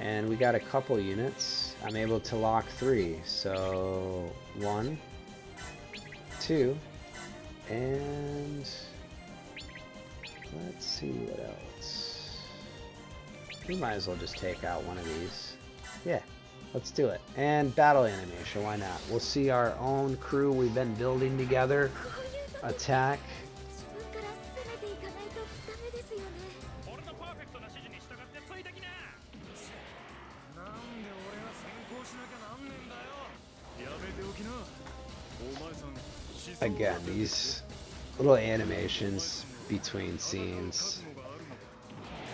And we got a couple units. I'm able to lock 3. So 1, 2, and let's see what else. We might as well just take out one of these. Yeah. Let's do it. And battle animation, why not? We'll see our own crew we've been building together attack. Again, these little animations between scenes,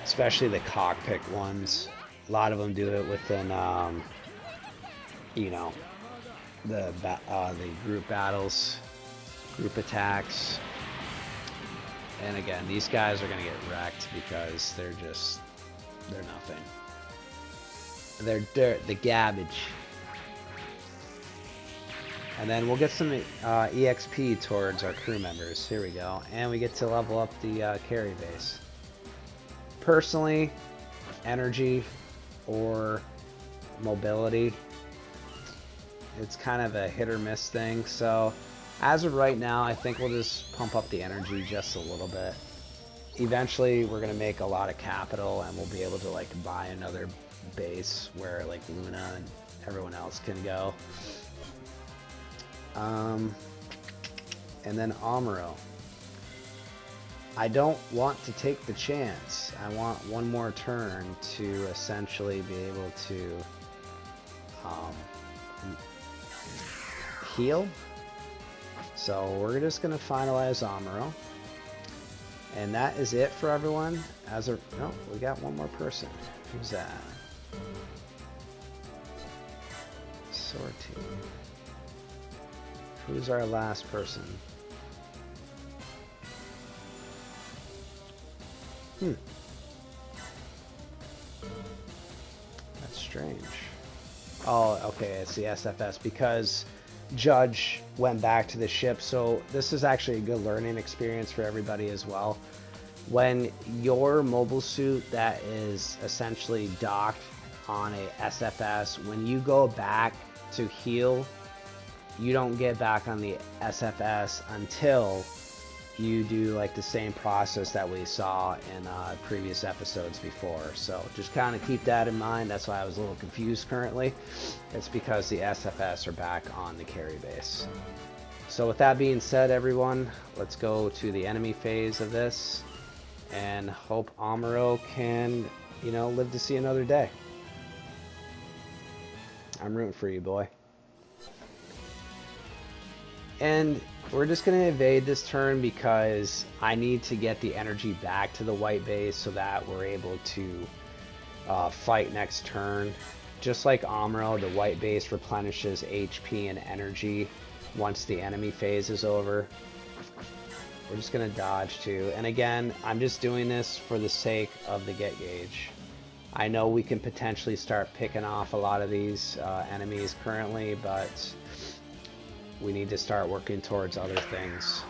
especially the cockpit ones, a lot of them do it within you know, the group battles, group attacks. And again, these guys are gonna get wrecked because they're nothing. They're the garbage. And then we'll get some EXP towards our crew members. Here we go. And we get to level up the carry base. Personally, energy or mobility, it's kind of a hit or miss thing. So as of right now, I think we'll just pump up the energy just a little bit. Eventually we're going to make a lot of capital and we'll be able to like buy another base where like Luna and everyone else can go. And then Amuro, I don't want to take the chance. I want one more turn to essentially be able to heal. So we're just going to finalize Amuro. And that is it for everyone. No, we got one more person. Who's that? Sortie. Who's our last person? That's strange. Oh, okay, it's the SFS because Judge went back to the ship. So this is actually a good learning experience for everybody as well. When your mobile suit that is essentially docked on a SFS, when you go back to heal, you don't get back on the SFS until you do like the same process that we saw in previous episodes before. So just kind of keep that in mind. That's why I was a little confused currently. It's because the SFS are back on the carry base. So with that being said, everyone, let's go to the enemy phase of this and hope Amuro can, you know, live to see another day. I'm rooting for you, boy. And we're just going to evade this turn because I need to get the energy back to the white base so that we're able to fight next turn. Just like Amuro, the white base replenishes HP and energy once the enemy phase is over. We're just going to dodge too. And again, I'm just doing this for the sake of the get gauge. I know we can potentially start picking off a lot of these enemies currently, but we need to start working towards other things.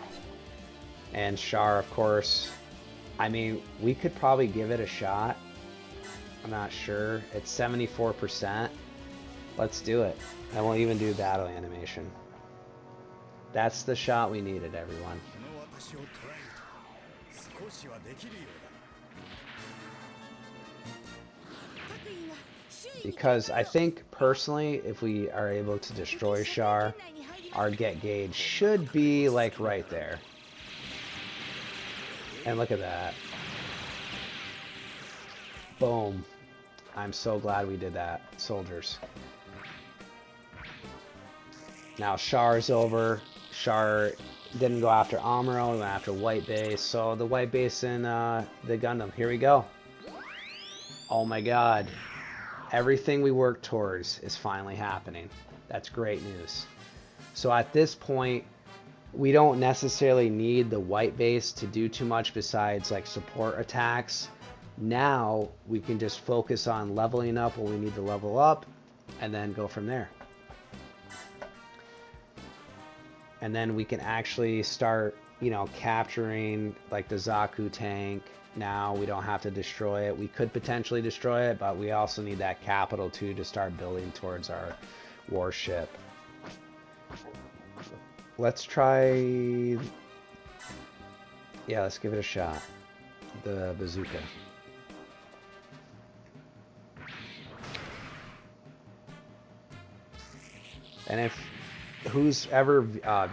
And Char, of course, I mean, we could probably give it a shot. I'm not sure. It's 74%. Let's do it. I won't even do battle animation. That's the shot we needed, everyone. Because I think, personally, if we are able to destroy Char, our get gauge should be, like, right there. And look at that. Boom. I'm so glad we did that, soldiers. Now Char's over. Char didn't go after Amuro, he went after white base. So the white base in the Gundam. Here we go. Oh my god. Everything we worked towards is finally happening. That's great news. So at this point, we don't necessarily need the white base to do too much besides like support attacks. Now we can just focus on leveling up what we need to level up and then go from there. And then we can actually start, you know, capturing like the Zaku tank. Now we don't have to destroy it. We could potentially destroy it, but we also need that capital too to start building towards our warship. Let's try... Yeah, let's give it a shot. The bazooka. And if who's ever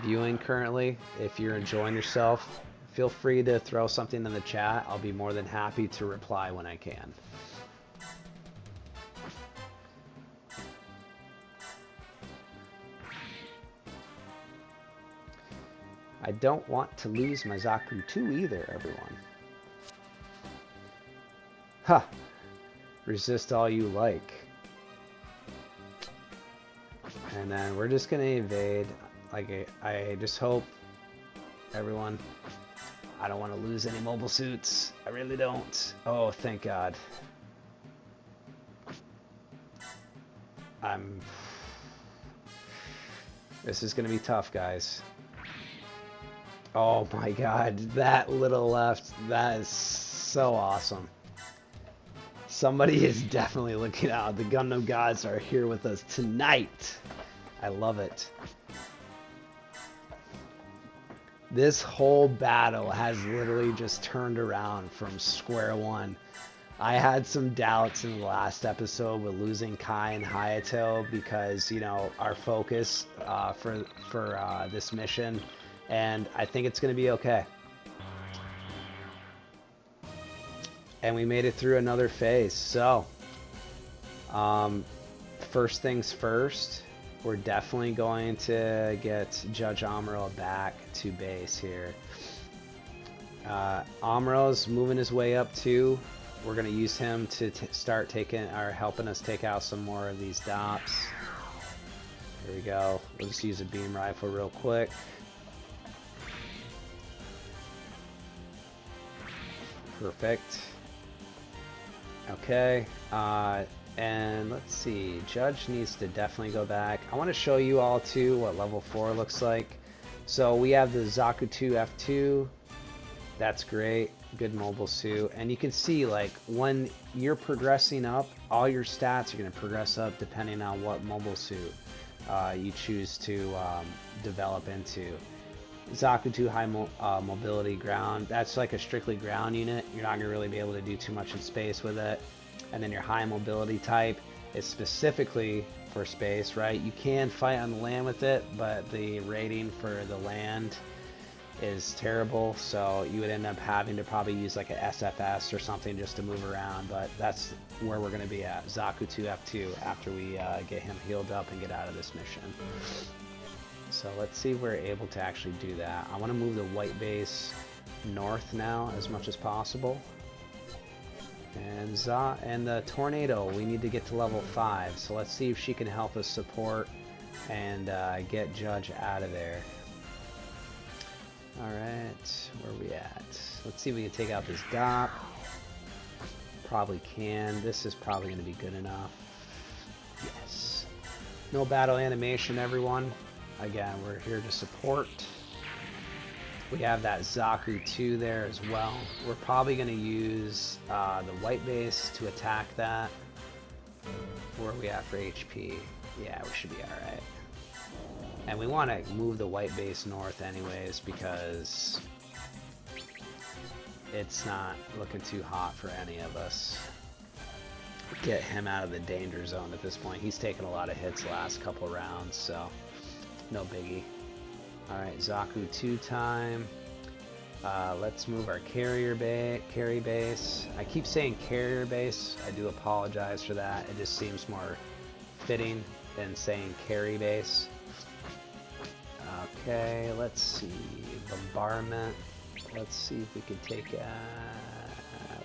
viewing currently, if you're enjoying yourself, feel free to throw something in the chat. I'll be more than happy to reply when I can. I don't want to lose my Zaku 2 either, everyone. Ha! Resist all you like. And then we're just gonna evade. Like, I just hope, everyone, I don't want to lose any mobile suits. I really don't. Oh, thank God. This is gonna be tough, guys. Oh my God, that little left, that is so awesome. Somebody is definitely looking out. The Gundam gods are here with us tonight. I love it. This whole battle has literally just turned around from square one. I had some doubts in the last episode with losing Kai and Hayato because, you know, our focus for this mission, and I think it's going to be okay. And we made it through another phase. So, first things first, we're definitely going to get Judge Amuro back to base here. Amuro's moving his way up too. We're going to use him to start taking, or helping us take out some more of these DOPs. Here we go. We'll just use a beam rifle real quick. Perfect. Okay, and let's see, Judge needs to definitely go back. I want to show you all too what level 4 looks like. So we have the Zaku 2 F2, that's great, good mobile suit, and you can see like when you're progressing up, all your stats are going to progress up depending on what mobile suit you choose to develop into. Zaku 2 high mobility ground, that's like a strictly ground unit. You're not going to really be able to do too much in space with it. And then your high mobility type is specifically for space, right? You can fight on the land with it, but the rating for the land is terrible, so you would end up having to probably use like a SFS or something just to move around, but that's where we're going to be at, Zaku 2 F2, after we get him healed up and get out of this mission. So let's see if we're able to actually do that. I want to move the white base north now as much as possible. And the tornado, we need to get to level 5. So let's see if she can help us support and get Judge out of there. Alright, where are we at? Let's see if we can take out this dock. Probably can. This is probably going to be good enough. Yes. No battle animation, everyone. Again, we're here to support. We have that Zaku 2 there as well. We're probably going to use the white base to attack that. Where are we at for HP? Yeah, we should be alright. And we want to move the white base north anyways because it's not looking too hot for any of us. Get him out of the danger zone at this point. He's taken a lot of hits the last couple rounds, so no biggie. Alright, Zaku 2 time. Let's move our carry base. I keep saying carrier base. I do apologize for that. It just seems more fitting than saying carry base. Okay, let's see. Bombardment. Let's see if we can take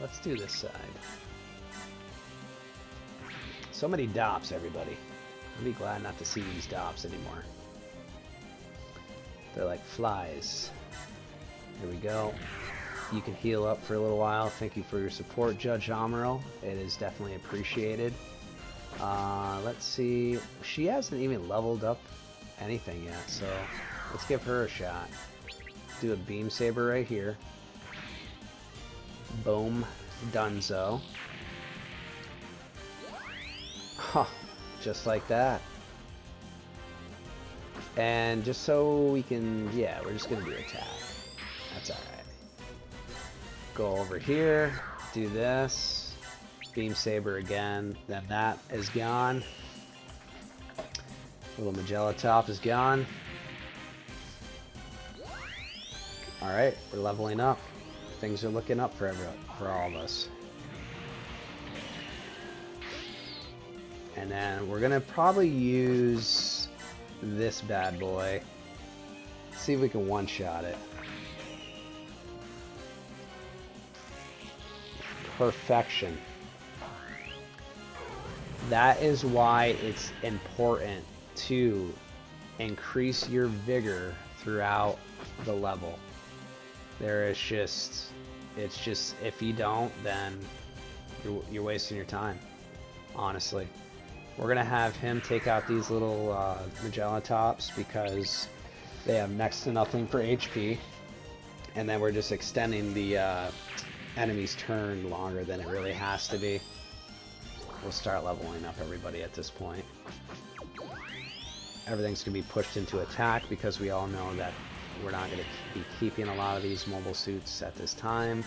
let's do this side. So many dops, everybody. I'll be glad not to see these dops anymore. They're like flies. Here we go. You can heal up for a little while. Thank you for your support, Judge Amuro. It is definitely appreciated. Let's see. She hasn't even leveled up anything yet, so let's give her a shot. Do a beam saber right here. Boom. Dunzo. Huh. Just like that. And just so we can, yeah, we're just gonna do attack. That's alright. Go over here, do this, beam saber again, then that is gone. Little Magella top is gone. Alright, we're leveling up. Things are looking up for all of us. And then we're gonna probably use this bad boy. See if we can one-shot it. Perfection. That is why it's important to increase your vigor throughout the level. It's just if you don't, then you're wasting your time, honestly. We're gonna have him take out these little Magella tops because they have next to nothing for HP, and then we're just extending the enemy's turn longer than it really has to be. We'll start leveling up everybody at this point. Everything's gonna be pushed into attack because we all know that we're not gonna be keeping a lot of these mobile suits at this time.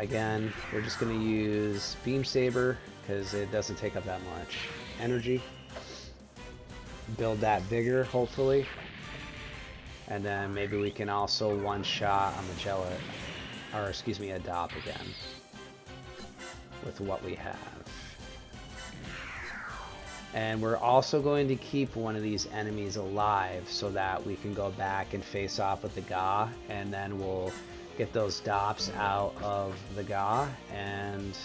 Again, we're just gonna use Beam Saber because it doesn't take up that much energy. Build that vigor, hopefully. And then maybe we can also one-shot a Magella, or excuse me, a Dop again with what we have. And we're also going to keep one of these enemies alive so that we can go back and face off with the Ga, and then we'll get those Dops out of the Ga, and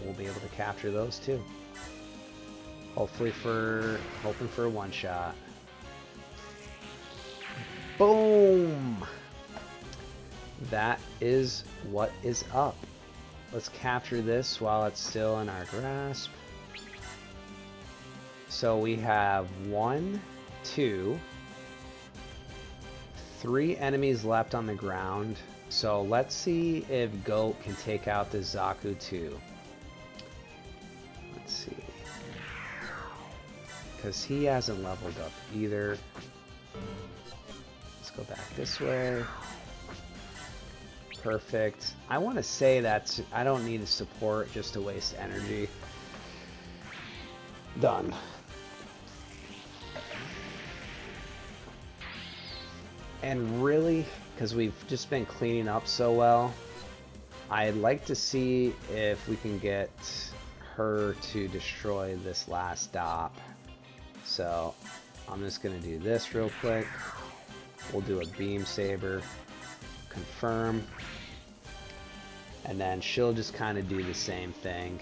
we'll be able to capture those too. Hoping for a one-shot. Boom! That is what is up. Let's capture this while it's still in our grasp. So we have 1, 2, 3 enemies left on the ground. So let's see if Goat can take out the Zaku 2. Let's see. Because he hasn't leveled up either. Let's go back this way. Perfect. I want to say that I don't need to support just to waste energy. Done. And really, because we've just been cleaning up so well, I'd like to see if we can get her to destroy this last Dop. So I'm just going to do this real quick. We'll do a beam saber, confirm, and then she'll just kind of do the same thing.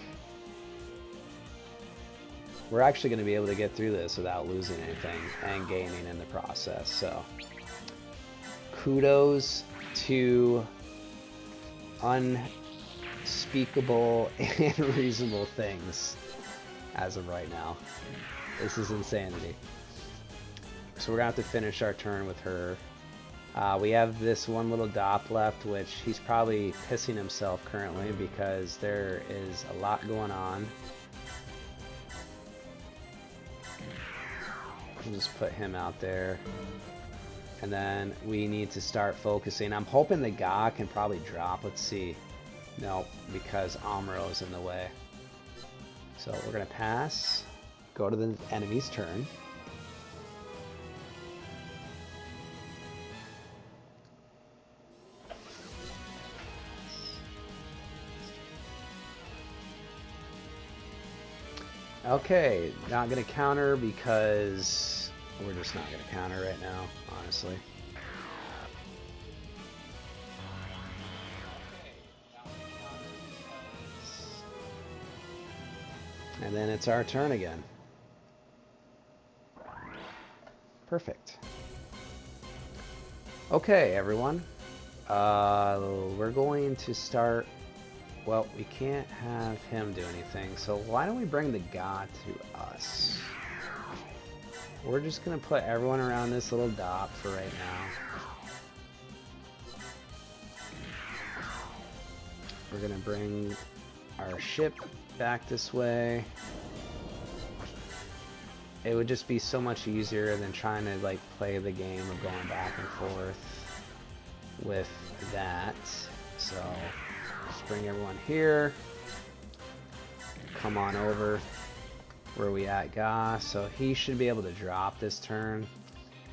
We're actually going to be able to get through this without losing anything and gaining in the process. So kudos to unspeakable and reasonable things as of right now. This is insanity. So we're gonna have to finish our turn with her. We have this one little dop left, which he's probably pissing himself currently because there is a lot going on. We'll just put him out there. And then we need to start focusing. I'm hoping the Ga can probably drop. Let's see. No, because Amuro is in the way. So we're going to pass. Go to the enemy's turn. Okay, not going to counter because we're just not going to counter right now, honestly. And then it's our turn again. Perfect. Okay, everyone. We're going to start... Well, we can't have him do anything, so why don't we bring the Ga to us? We're just going to put everyone around this little dot for right now. We're going to bring our ship back this way. It would just be so much easier than trying to like play the game of going back and forth with that. So let's bring everyone here. Come on over. Where are we at, Ga? So he should be able to drop this turn.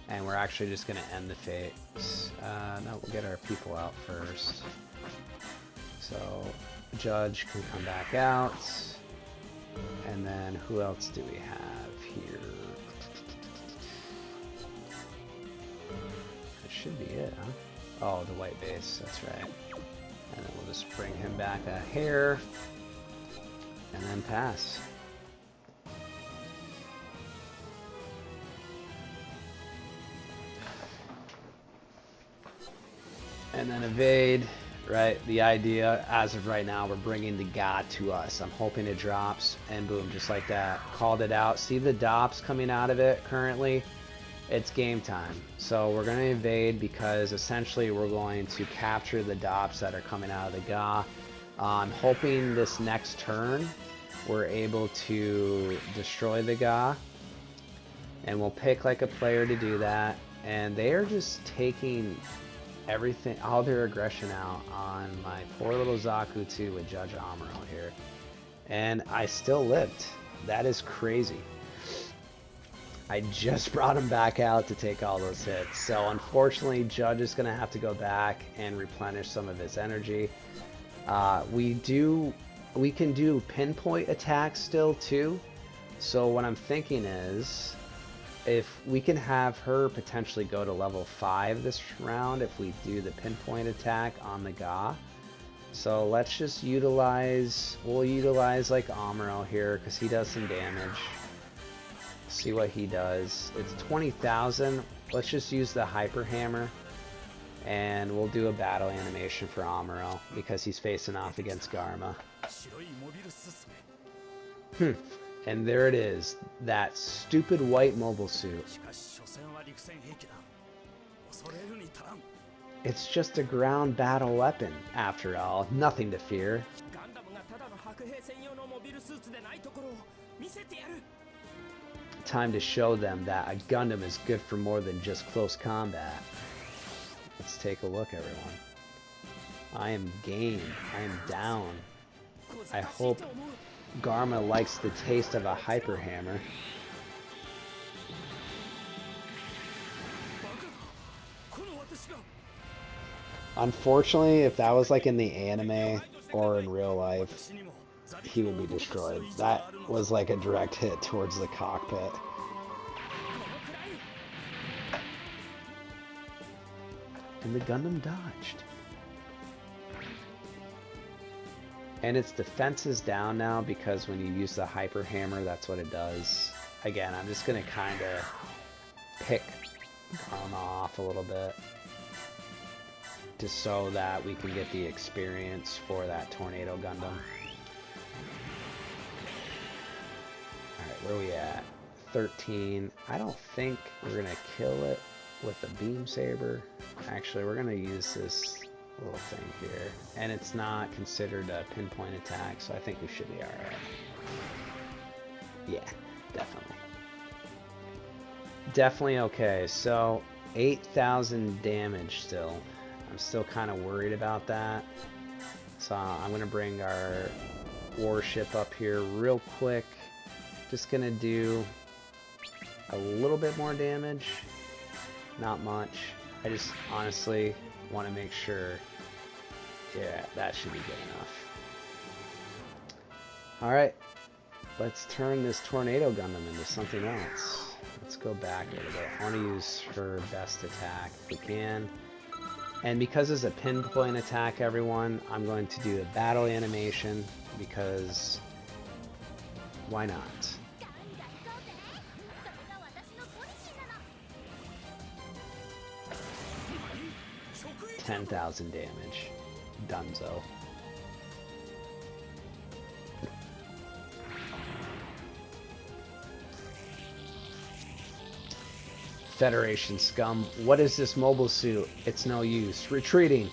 And we're actually just going to end the phase. No, we'll get our people out first. So Judge can come back out. And then who else do we have here? That should be it, huh? Oh, the white base, that's right. And then we'll just bring him back a hair. And then pass. And then evade, right? The idea, as of right now, we're bringing the Ga to us. I'm hoping it drops, and boom, just like that. Called it out. See the dops coming out of it currently? It's game time. So we're going to evade because essentially we're going to capture the dops that are coming out of the Ga. I'm hoping this next turn we're able to destroy the Ga. And we'll pick like a player to do that. And they are just taking everything, all their aggression out on my poor little Zaku 2 with Judge Amuro here. And I still lived. That is crazy. I just brought him back out to take all those hits. So unfortunately, Judge is going to have to go back and replenish some of his energy. We can do pinpoint attacks still too. So what I'm thinking is, if we can have her potentially go to level 5 this round if we do the pinpoint attack on the Ga. So let's just utilize, we'll utilize like Amuro here because he does some damage. See what he does. It's 20,000. Let's just use the Hyper Hammer and we'll do a battle animation for Amuro because he's facing off against Garma. And there it is, that stupid white mobile suit. It's just a ground battle weapon, after all, nothing to fear. Time to show them that a Gundam is good for more than just close combat. Let's take a look, everyone. I am game. I am down. I hope Garma likes the taste of a Hyper Hammer. Unfortunately, if that was like in the anime or in real life, he would be destroyed. That was like a direct hit towards the cockpit. And the Gundam dodged. And its defense is down now because when you use the Hyper Hammer, that's what it does. Again, I'm just going to kind of pick Garma off a little bit, just so that we can get the experience for that Tornado Gundam. Alright, where are we at? 13. I don't think we're going to kill it with the Beam Saber. Actually, we're going to use this little thing here. And it's not considered a pinpoint attack, so I think we should be alright. Yeah, definitely. Definitely okay. So, 8,000 damage still. I'm still kind of worried about that. So I'm going to bring our warship up here real quick. Just going to do a little bit more damage. Not much. I just honestly want to make sure. Yeah, that should be good enough. Alright. Let's turn this Tornado Gundam into something else. Let's go back a little bit. I want to use her best attack if we can. And because it's a pinpoint attack, everyone, I'm going to do a battle animation because why not? 10,000 damage. Dunzo. Federation scum. What is this mobile suit? It's no use. Retreating.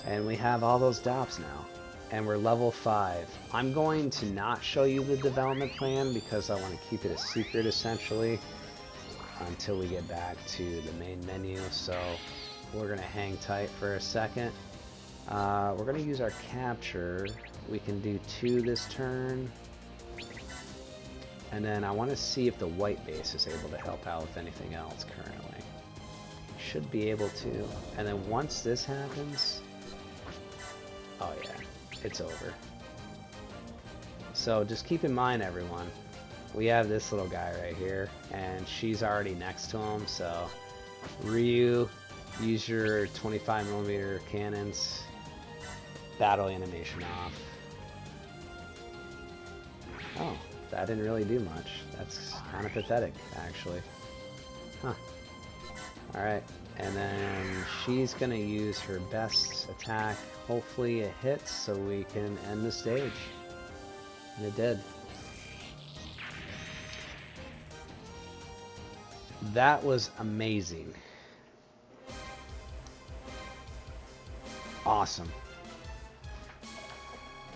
And we have all those DOPs now. And we're level 5. I'm going to not show you the development plan because I want to keep it a secret essentially until we get back to the main menu. So we're going to hang tight for a second. We're going to use our capture. We can do 2 this turn. And then I want to see if the white base is able to help out with anything else currently. Should be able to. And then once this happens, oh yeah, it's over. So just keep in mind, everyone, we have this little guy right here, and she's already next to him, so Ryu, use your 25mm cannons, battle animation off. Oh. That didn't really do much. That's kind of pathetic, actually. Huh. Alright, and then she's going to use her best attack. Hopefully it hits so we can end the stage. And it did. That was amazing. Awesome.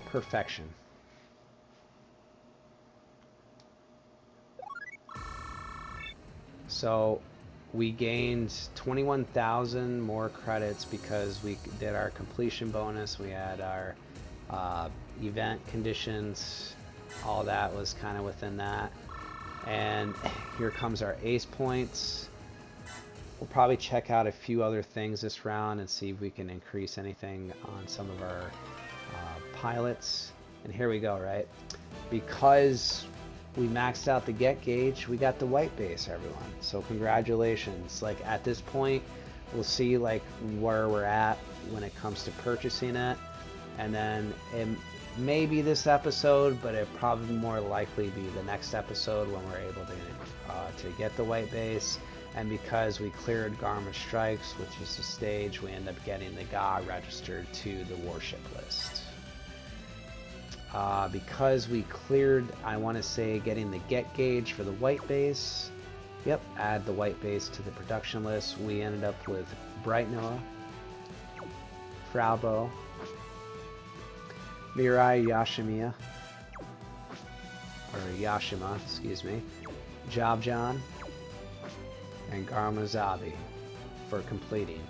Perfection. So we gained 21,000 more credits because we did our completion bonus. We had our event conditions. All that was kind of within that. And here comes our ace points. We'll probably check out a few other things this round and see if we can increase anything on some of our pilots. And here we go, right? Because we maxed out the get gauge, we got the white base, everyone. So congratulations. Like at this point, we'll see like where we're at when it comes to purchasing it. And then it may be this episode, but it probably more likely be the next episode when we're able to get the white base. And because we cleared Garma Strikes, which is the stage, we end up getting the GA registered to the warship list. Because we cleared, I want to say, getting the get gauge for the white base. Yep, add the white base to the production list. We ended up with Bright Noah, Fraubo, Mirai Yashimiya, or Yashima, excuse me, Jobjon, and Garma Zabi for completing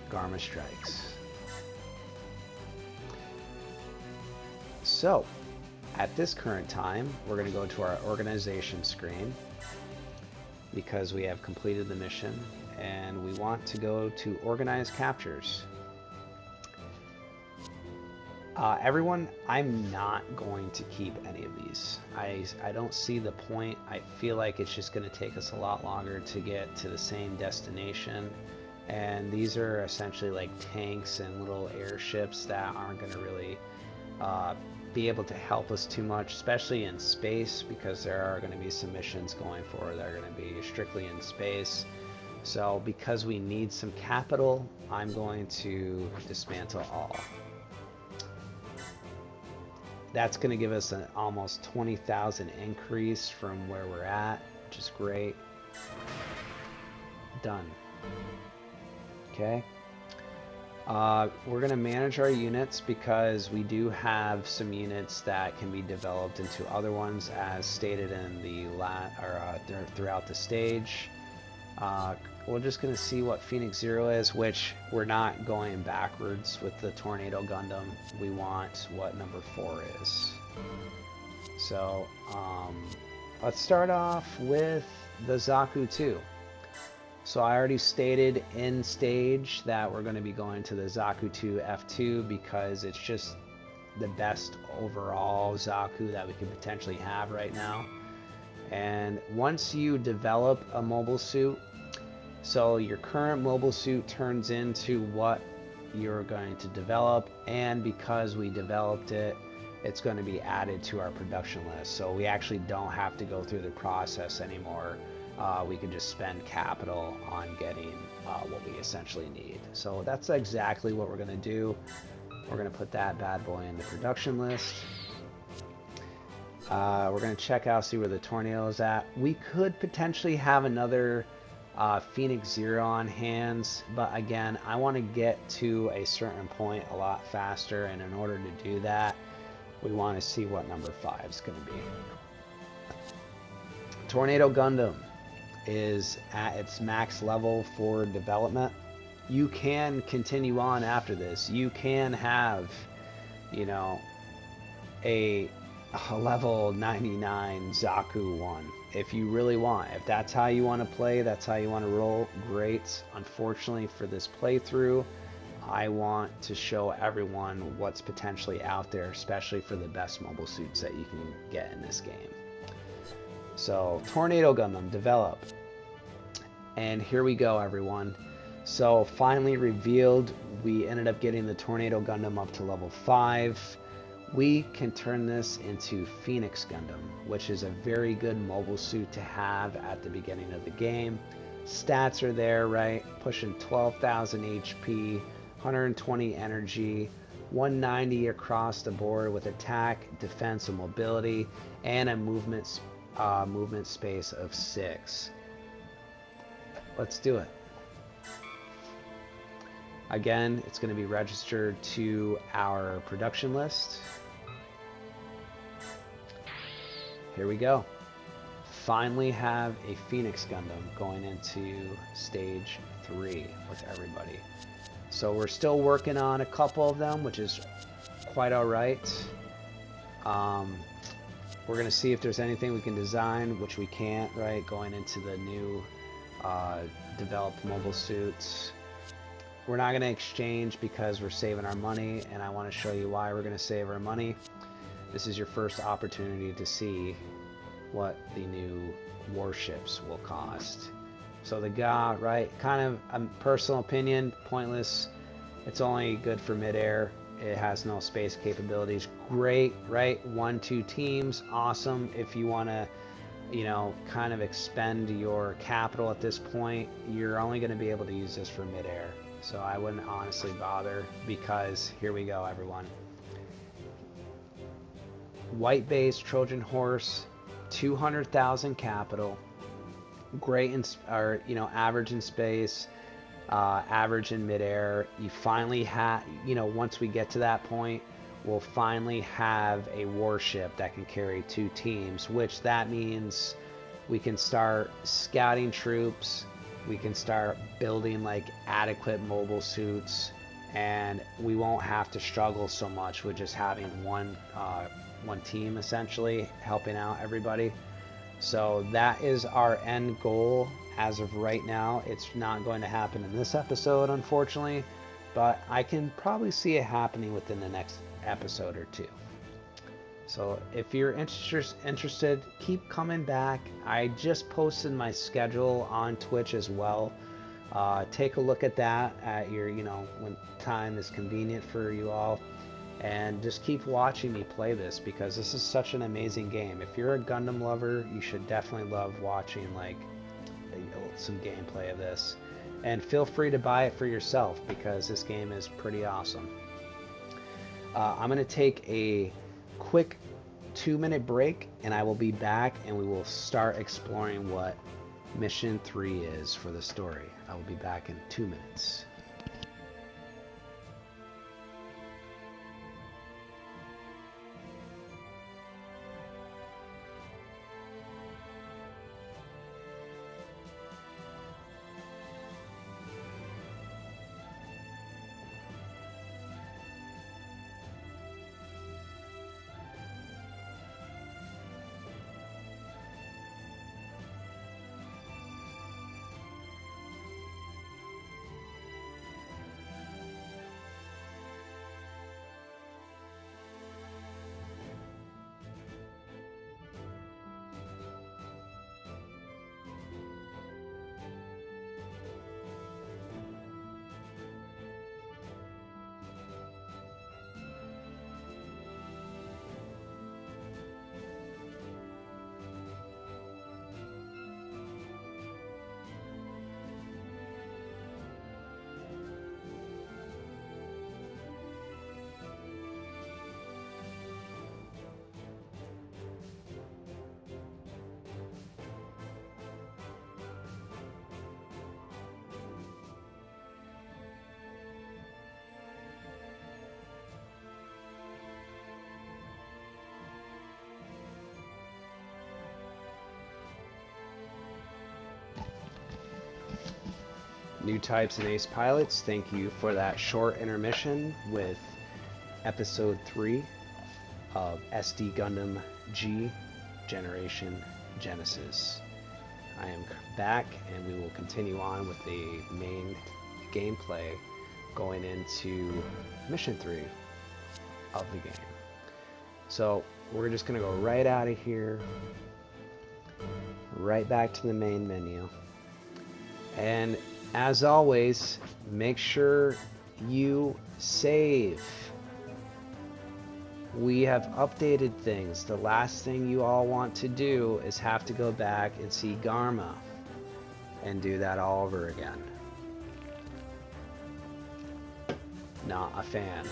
Garma Strikes. So, at this current time, we're going to go to our organization screen because we have completed the mission, and we want to go to organize captures. Everyone, I'm not going to keep any of these. I don't see the point. I feel like it's just going to take us a lot longer to get to the same destination. And these are essentially like tanks and little airships that aren't going to really be able to help us too much, especially in space, because there are going to be some missions going forward that are going to be strictly in space. So because we need some capital, I'm going to dismantle all. That's going to give us an almost 20,000 increase from where we're at, which is great. Done. Okay. We're going to manage our units because we do have some units that can be developed into other ones, as stated in the throughout the stage. We're just going to see what Phoenix Zero is, which we're not going backwards with the Tornado Gundam. We want what number 4 is. So let's start off with the Zaku 2. So I already stated in stage that we're going to be going to the Zaku 2 F2 because it's just the best overall Zaku that we could potentially have right now. And once you develop a mobile suit, so your current mobile suit turns into what you're going to develop, and because we developed it, it's going to be added to our production list. So we actually don't have to go through the process anymore. We can just spend capital on getting what we essentially need. So that's exactly what we're going to do. We're going to put that bad boy in the production list. We're going to check out, see where the Tornado is at. We could potentially have another Phoenix Zero on hands, but again, I want to get to a certain point a lot faster, and in order to do that, we want to see what number 5 is going to be. Tornado Gundam is at its max level for development. You can continue on after this. You can have, you know, a level 99 Zaku 1 if you really want. If that's how you want to play, that's how you want to roll, great. Unfortunately for this playthrough, I want to show everyone what's potentially out there, especially for the best mobile suits that you can get in this game. So Tornado Gundam, develop. And here we go, everyone. So finally revealed, we ended up getting the Tornado Gundam up to level 5. We can turn this into Phoenix Gundam, which is a very good mobile suit to have at the beginning of the game. Stats are there, right? Pushing 12,000 HP, 120 energy, 190 across the board with attack, defense, and mobility, and a movement space of 6. Let's do it. Again, it's going to be registered to our production list. Here we go. Finally have a Phoenix Gundam going into stage 3 with everybody. So we're still working on a couple of them, which is quite all right. We're going to see if there's anything we can design, which we can't, right? Going into the new developed mobile suits. We're not going to exchange because we're saving our money, and I want to show you why we're going to save our money. This is your first opportunity to see what the new warships will cost. So the GA, right, kind of a personal opinion, pointless. It's only good for midair. It has no space capabilities. Great, right? 1-2 teams, awesome. If you want to, you know, kind of expend your capital at this point, you're only going to be able to use this for midair. So I wouldn't honestly bother, because here we go, everyone. White base, Trojan horse, 200,000 capital, great in, or you know, average in space, average in midair. You finally have, you know, once we get to that point, we'll finally have a warship that can carry 2 teams, which that means we can start scouting troops, we can start building like adequate mobile suits, and we won't have to struggle so much with just having one team essentially helping out everybody. So that is our end goal as of right now. It's not going to happen in this episode, unfortunately, but I can probably see it happening within the next episode or two. So if you're interested, keep coming back. I just posted my schedule on Twitch as well. Take a look at that at your, when time is convenient for you all. And just keep watching me play this, because this is such an amazing game. If you're a Gundam lover, you should definitely love watching some gameplay of this. And feel free to buy it for yourself, because this game is pretty awesome. I'm going to take a quick 2-minute break, and I will be back, and we will start exploring what Mission 3 is for the story. I will be back in 2 minutes. New Types and Ace Pilots, thank you for that short intermission with Episode 3 of SD Gundam G Generation Genesis. I am back, and we will continue on with the main gameplay going into Mission 3 of the game. So we're just going to go right out of here, right back to the main menu. And as always, make sure you save. We have updated things. The last thing you all want to do is have to go back and see Garma and do that all over again. Not a fan.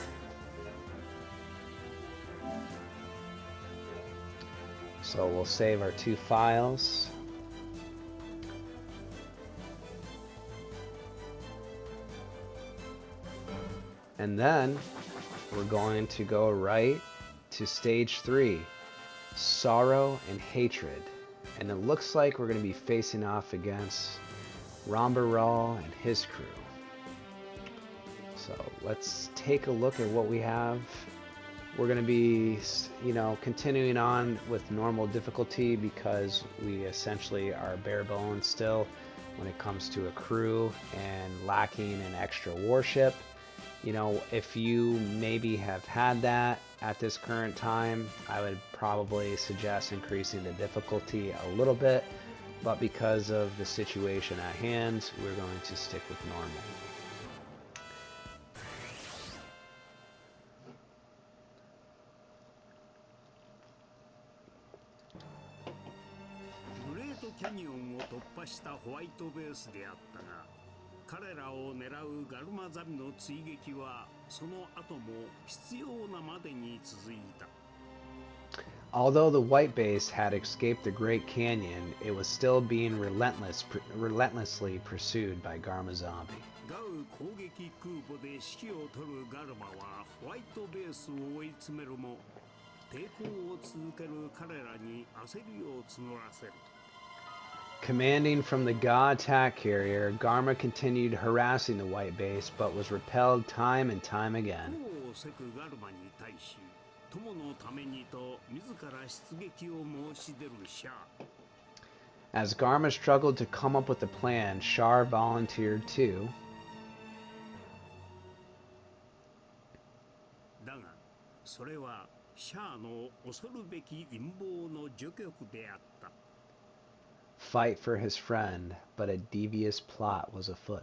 So we'll save our 2 files. And then we're going to go right to stage 3, Sorrow and Hatred. And it looks like we're going to be facing off against Rambaral and his crew. So let's take a look at what we have. We're going to be, continuing on with normal difficulty, because we essentially are bare bones still when it comes to a crew and lacking an extra warship. If you maybe have had that at this current time, I would probably suggest increasing the difficulty a little bit, but because of the situation at hand, we're going to stick with normal. Although the White Base had escaped the Great Canyon, it was still being relentlessly pursued by Garma Zombie. Commanding from the Ga attack carrier, Garma continued harassing the White Base, but was repelled time and time again. As Garma struggled to come up with a plan, Char volunteered too. それはシャアの恐るべき陰謀の序曲であった。 Fight for his friend, but a devious plot was afoot.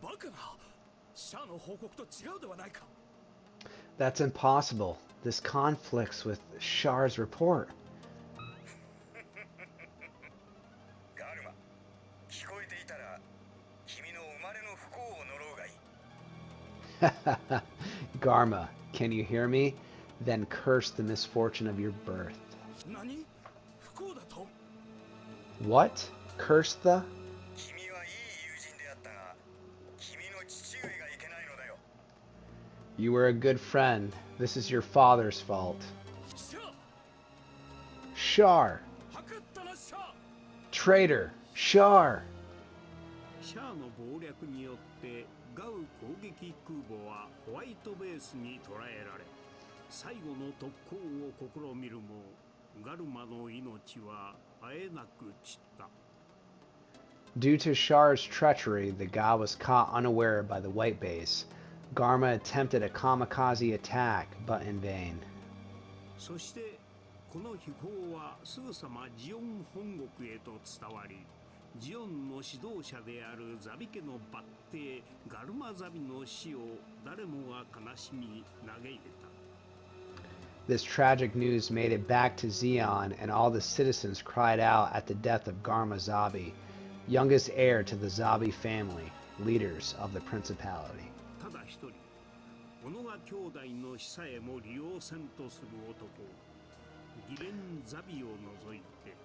バカな、シャアの報告と違うではないか。 That's impossible. This conflicts with Shar's report. ガルマ、聞こえていたら君の生まれの不幸を呪うがいい。 Garma, can you hear me? Then curse the misfortune of your birth. 何？不幸だと？ What? Curse the? 君はいい友人であったが、君の父上がいけないのだよ。 You were a good friend. This is your father's fault. シャア、 Shar! 測ったなシャア。 Traitor! Shar! シャアの謀略によってガウ攻撃空母はホワイトベースに捕らえられ、最後の特攻を試みるもガルマの命はあえなく散った。 Due to Shar's treachery, the Ga was caught unaware by the White Base. Garma attempted a kamikaze attack, but in vain. そしてこの秘宝はすぐさまジオン本国へと伝わり、ジオンの指導者であるザビ家の抜邸ガルマザビの死を誰もが悲しみ嘆いた。 This tragic news made it back to Zeon, and all the citizens cried out at the death of Garma Zabi, youngest heir to the Zabi family, leaders of the principality. ただ一人、小野川兄弟の死さえも利用せんとする男、ギレン・ザビを除いて。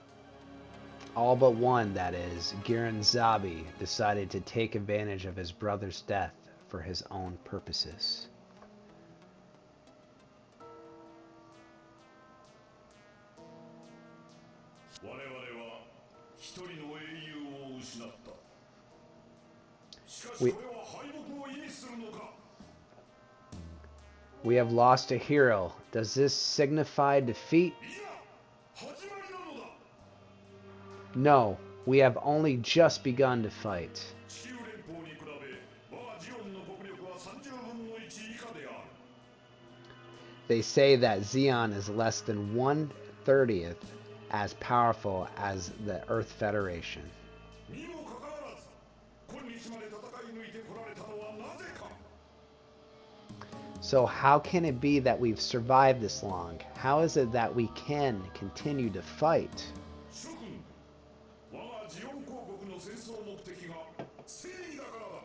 All but one, that is, Giran Zabi, decided to take advantage of his brother's death for his own purposes. 我々は一人の英雄を失った。しかしこれは敗北を意味するのか。 We have lost a hero. Does this signify defeat? いや、始まりなのだ。 No, we have only just begun to fight. 地球連邦に比べ、我がジオンの国力は30分の1以下である。 They say that Zeon is less than 1/30th as powerful as the Earth Federation. にもかかわらず、今日まで戦い抜いてこられたのはなぜか。 So how can it be that we've survived this long? How is it that we can continue to fight? 諸君、我がジオン公国の戦争目的が正義だからだ。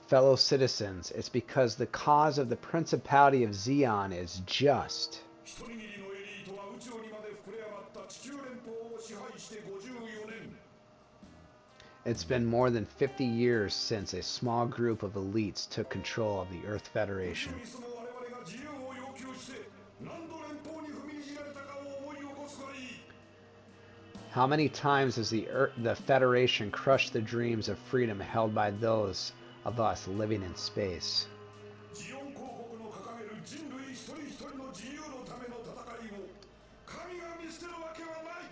Fellow citizens, it's because the cause of the Principality of Zeon is just. 一握りのエリートは宇宙にまで膨れ上がった地球連邦を支配して54年。 It's been more than 50 years since a small group of elites took control of the Earth Federation. に住む我々が自由を要求して何度連邦に踏みにじられたかを思い起こすがいい。 How many times has the Federation crushed the dreams of freedom held by those of us living in space? ジオン公国の掲げる人類一人一人の自由のための戦いを神が見捨てるわけはない。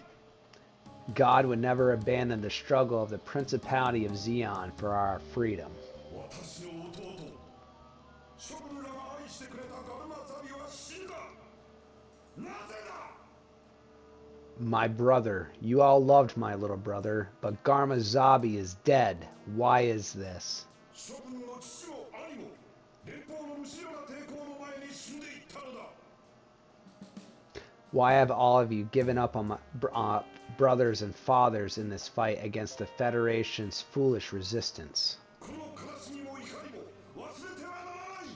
God would never abandon the struggle of the Principality of Zeon for our freedom. 私の弟、諸君らが愛してくれたガルマザビは死んだ。なぜだ。 My brother, you all loved my little brother, but Garma Zabi is dead. Why is this? 諸君の父も兄も連邦の無知な抵抗の前に死んでいったのだ。 Why have all of you given up on my brothers and fathers in this fight against the Federation's foolish resistance? この悲しみも怒りも忘れてはならない。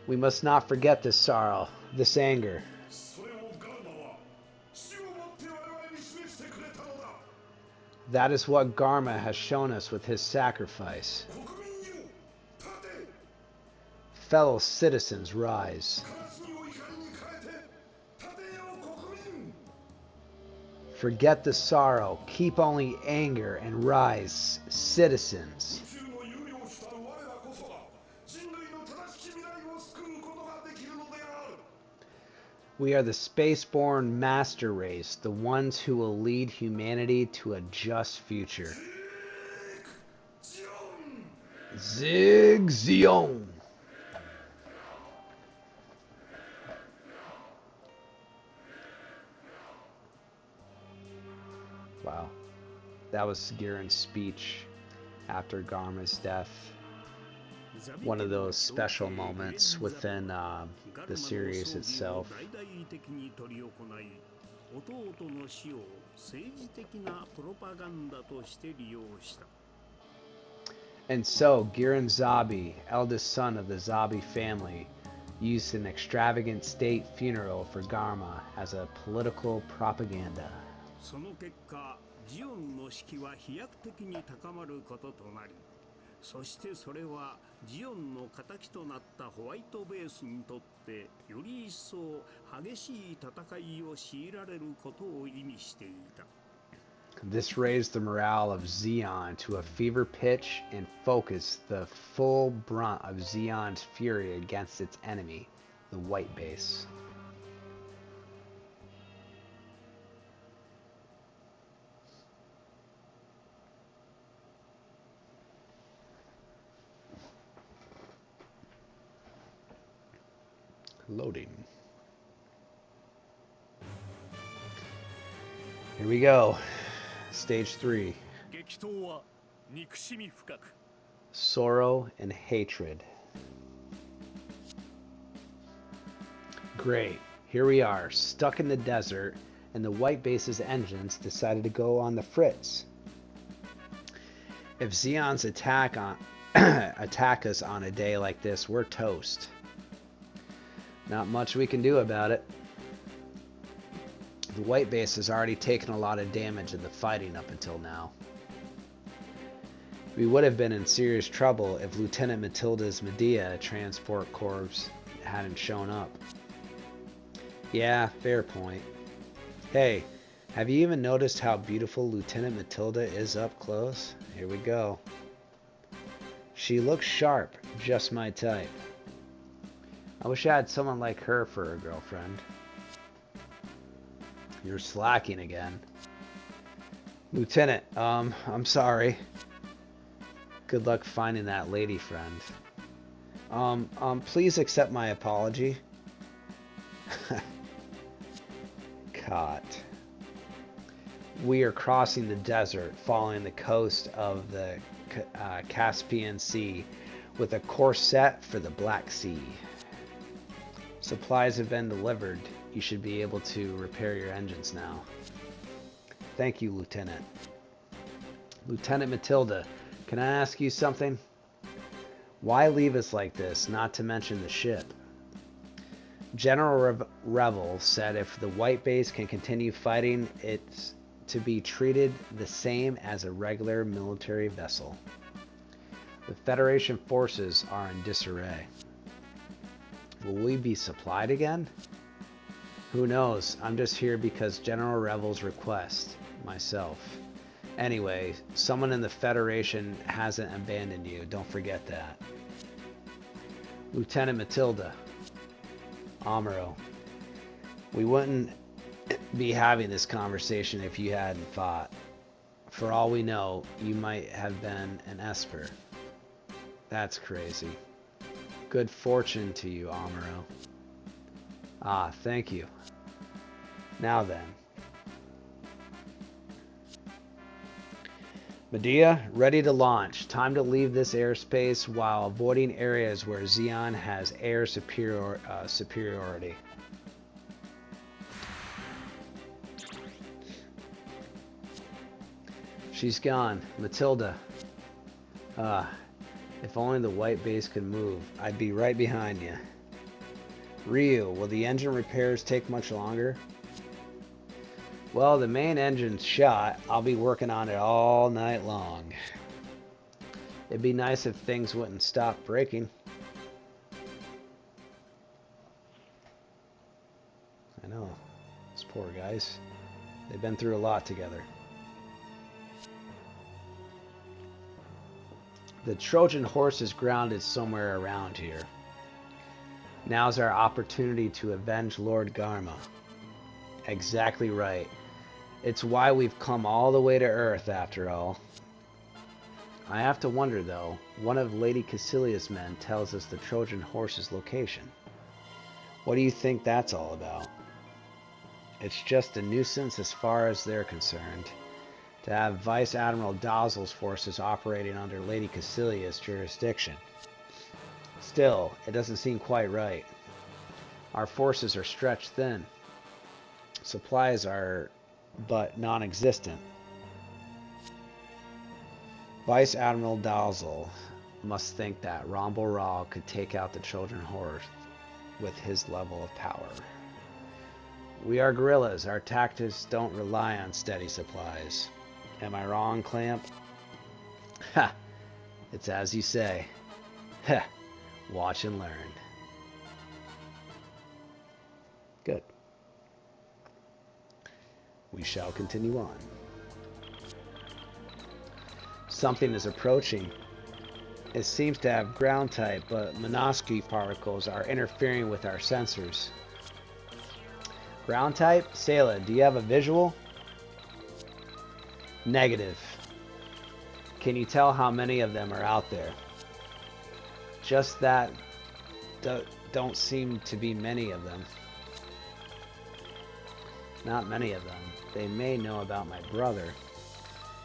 We must not forget this sorrow, this anger. それをガルマは死をもって我々に示してくれたのだ。 That is what Garma has shown us with his sacrifice. 国民よ、立て。 Fellow citizens, rise. 悲しみを怒りに変えて立てよ国民。 Forget the sorrow, keep only anger, and rise, citizens. 宇宙の有料主たる我らこそが人類の正しき未来を救うことができるのである。 We are the space-born master race, the ones who will lead humanity to a just future. Zig! Zion! Zig Zion! That was Girin's speech after Garma's death. One of those special moments within the series itself. And so, Girin Zabi, eldest son of the Zabi family, used an extravagant state funeral for Garma as a political propaganda. その結果、ジオンの士気は飛躍的に高まることとなり、そしてそれはジオンの敵となったホワイトベースにとってより一層激しい戦いを強いられることを意味していた。This raised the morale of Zeon to a fever pitch and focused the full brunt of Zeon's fury against its enemy, the White Base. Loading. Here we go. Stage 3. Sorrow and hatred. Great. Here we are, stuck in the desert, and the White Base's engines decided to go on the fritz. If Zeon's attack us on a day like this, we're toast. Not much we can do about it. The White Base has already taken a lot of damage in the fighting up until now. We would have been in serious trouble if Lieutenant Matilda's Medea transport corps hadn't shown up. Yeah, fair point. Hey, have you even noticed how beautiful Lieutenant Matilda is up close? Here we go. She looks sharp, just my type. I wish I had someone like her for a girlfriend. You're slacking again. Lieutenant, I'm sorry. Good luck finding that lady friend. Please accept my apology. Caught. We are crossing the desert, following the coast of the Caspian Sea, with a course set for the Black Sea. Supplies have been delivered. You should be able to repair your engines now. Thank you, Lieutenant. Lieutenant Matilda, can I ask you something? Why leave us like this, not to mention the ship? General Revel said if the White Base can continue fighting, it's to be treated the same as a regular military vessel. The Federation forces are in disarray. Will we be supplied again? Who knows? I'm just here because General Revel's request, myself. Anyway, someone in the Federation hasn't abandoned you. Don't forget that. Lieutenant Matilda. Amuro. We wouldn't be having this conversation if you hadn't fought. For all we know, you might have been an Esper. That's crazy. Good fortune to you, Amuro. Ah, thank you. Now then. Medea, ready to launch. Time to leave this airspace while avoiding areas where Zeon has air superiority. She's gone. Matilda. If only the White Base could move, I'd be right behind you. Ryu, will the engine repairs take much longer? Well, the main engine's shot. I'll be working on it all night long. It'd be nice if things wouldn't stop breaking. I know. Those poor guys. They've been through a lot together. The Trojan horse is grounded somewhere around here. Now's our opportunity to avenge Lord Garma. Exactly right. It's why we've come all the way to Earth, after all. I have to wonder, though. One of Lady Cassilia's men tells us the Trojan horse's location. What do you think that's all about? It's just a nuisance as far as they're concerned. to have Vice Admiral Dazzel's forces operating under Lady Cassilia's jurisdiction. Still, it doesn't seem quite right. Our forces are stretched thin. Supplies are but non-existent. Vice Admiral Dazzle must think that Rambo Ra could take out the Children Horde with his level of power. We are guerrillas. Our tactics don't rely on steady supplies. Am I wrong, Clamp? Ha! It's as you say. Ha! Watch and learn. Good. We shall continue on. Something is approaching. It seems to have ground type, but Minosky particles are interfering with our sensors. Ground type? Sayla, do you have a visual? Negative. Can you tell how many of them are out there? Just that don't seem to be many of them. Not many of them. They may know about my brother.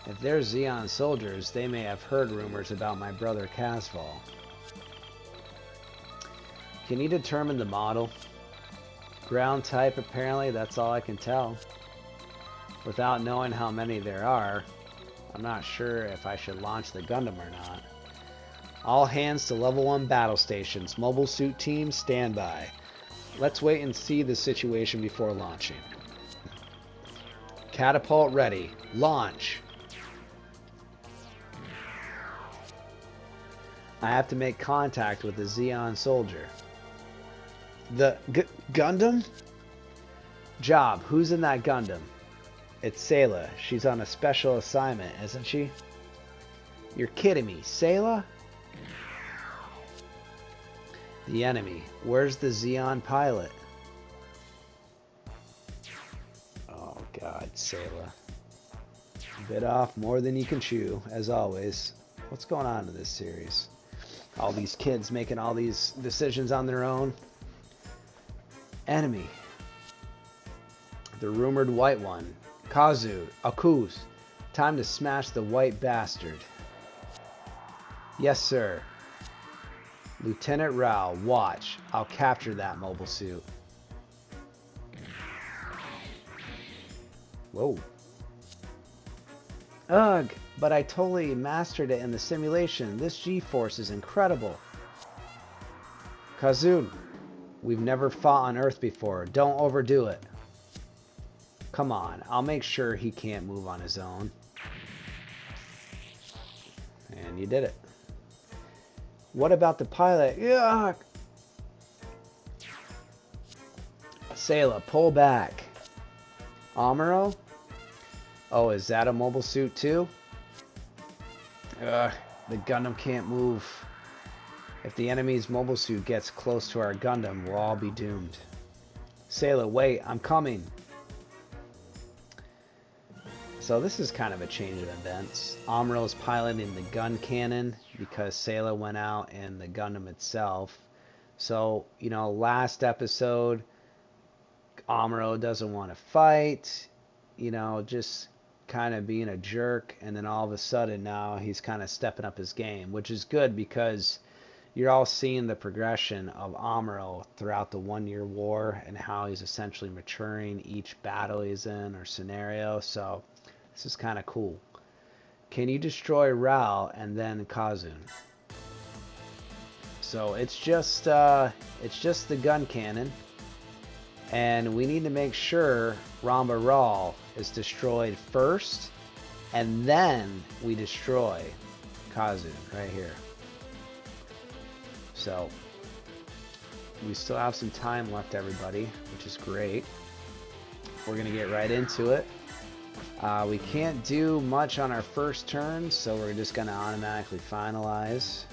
If they're Zeon soldiers, they may have heard rumors about my brother Casval. Can you determine the model? Ground type, apparently, that's all I can tell. Without knowing how many there are, I'm not sure if I should launch the Gundam or not. All hands to level 1 battle stations. Mobile suit team, stand by. Let's wait and see the situation before launching. Catapult ready. Launch! I have to make contact with the Zeon soldier. The Gundam? Job, who's in that Gundam? It's Sayla. She's on a special assignment, isn't she? You're kidding me. Sayla? The enemy. Where's the Zeon pilot? Oh god, Sayla. Bit off more than you can chew, as always. What's going on in this series? All these kids making all these decisions on their own. Enemy. The rumored white one. Kazu. Akuz. Time to smash the white bastard. Yes, sir. Lieutenant Rao, watch. I'll capture that mobile suit. Whoa. Ugh, but I totally mastered it in the simulation. This G-force is incredible. Kazun, we've never fought on Earth before. Don't overdo it. Come on, I'll make sure he can't move on his own. And you did it. What about the pilot? Yuck! Sayla, pull back. Amuro? Oh, is that a mobile suit too? Ugh, the Gundam can't move. If the enemy's mobile suit gets close to our Gundam, we'll all be doomed. Sayla, wait, I'm coming. So this is kind of a change of events. Amuro's piloting the gun cannon because Sayla went out in the Gundam itself. So, you know, last episode, Amuro doesn't want to fight, you know, just kind of being a jerk, and then all of a sudden now he's kind of stepping up his game, which is good because you're all seeing the progression of Amuro throughout the 1 year war and how he's essentially maturing each battle he's in or scenario. So this is kind of cool. Can you destroy Rao and then Kazun? So it's just the gun cannon, and we need to make sure Ramba Ral is destroyed first, and then we destroy Kazun right here. So we still have some time left, everybody, which is great. We're gonna get right into it. We can't do much on our first turn, so we're just gonna automatically finalize,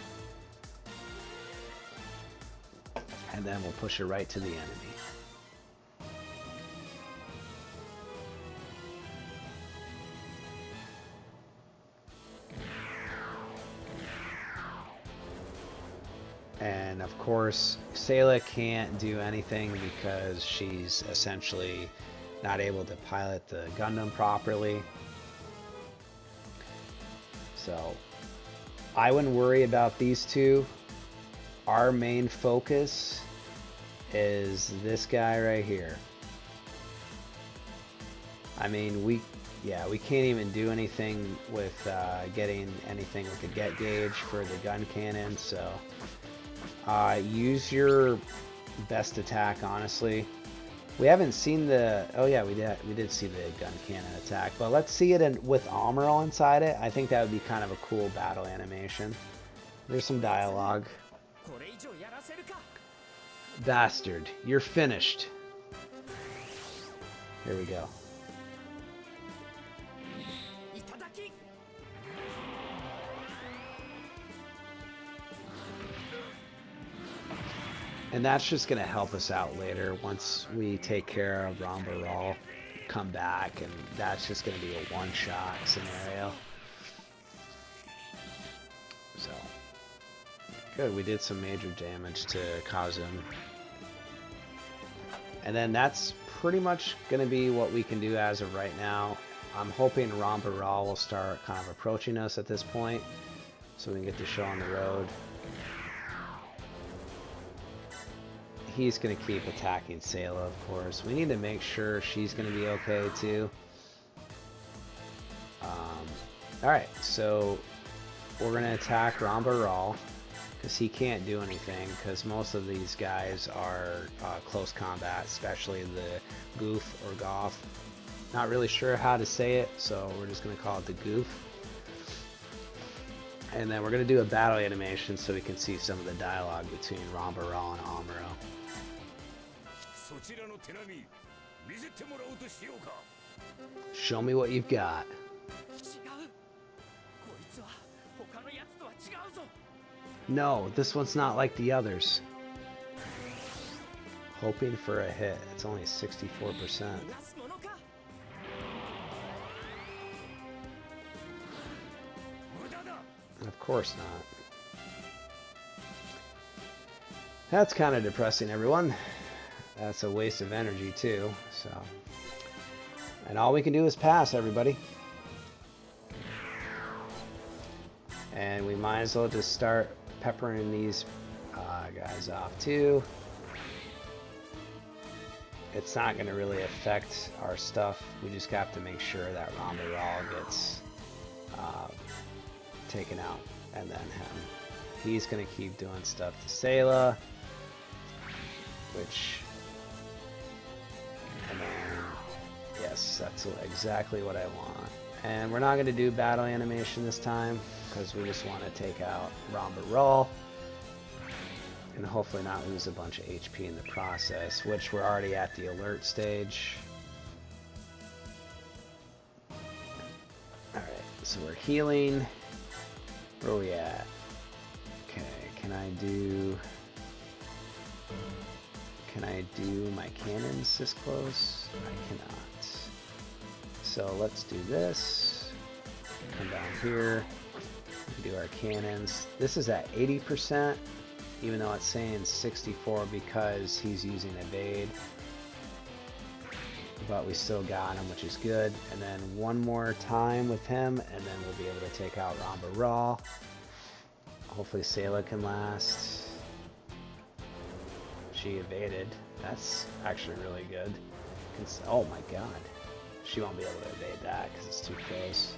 and then we'll push it right to the enemy. And of course, Sayla can't do anything because she's essentially not able to pilot the Gundam properly. So I wouldn't worry about these two. Our main focus is this guy right here. I mean, we can't even do anything with getting anything with the get gauge for the gun cannon, so use your best attack, honestly. We haven't seen the... Oh yeah, we did see the gun cannon attack, but let's see it with Amuro inside it. I think that would be kind of a cool battle animation. There's some dialogue. Bastard, you're finished. Here we go. And that's just going to help us out later once we take care of Rambaral, come back, and that's just going to be a one-shot scenario. So, good, we did some major damage to Kazum. And then that's pretty much going to be what we can do as of right now. I'm hoping Rambaral will start kind of approaching us at this point, so we can get the show on the road. He's going to keep attacking Sayla, of course. We need to make sure she's going to be okay, too. Alright, so we're going to attack Rambaral, because he can't do anything, because most of these guys are close combat, especially the Goof or Goth. Not really sure how to say it, so we're just going to call it the Goof. And then we're going to do a battle animation so we can see some of the dialogue between Rambaral and Amuro. Show me what you've got. No, this one's not like the others. Hoping for a hit. It's only 64%. Of course not. That's kind of depressing, everyone. That's a waste of energy too, so. And all we can do is pass, everybody. And we might as well just start peppering these guys off too. It's not going to really affect our stuff. We just have to make sure that Rambaral gets taken out, and then him. He's going to keep doing stuff to Sayla, which... And then, yes, that's exactly what I want. And we're not going to do battle animation this time, because we just want to take out Rambaral, and hopefully not lose a bunch of HP in the process, which we're already at the alert stage. Alright, so we're healing. Where are we at? Okay, can I do my cannons this close? I cannot. So let's do this. Come down here. Do our cannons. This is at 80%, even though it's saying 64 because he's using evade. But we still got him, which is good. And then one more time with him, and then we'll be able to take out Rambaral. Hopefully Sayla can last. She evaded. That's actually really good. Oh my god. She won't be able to evade that because it's too close.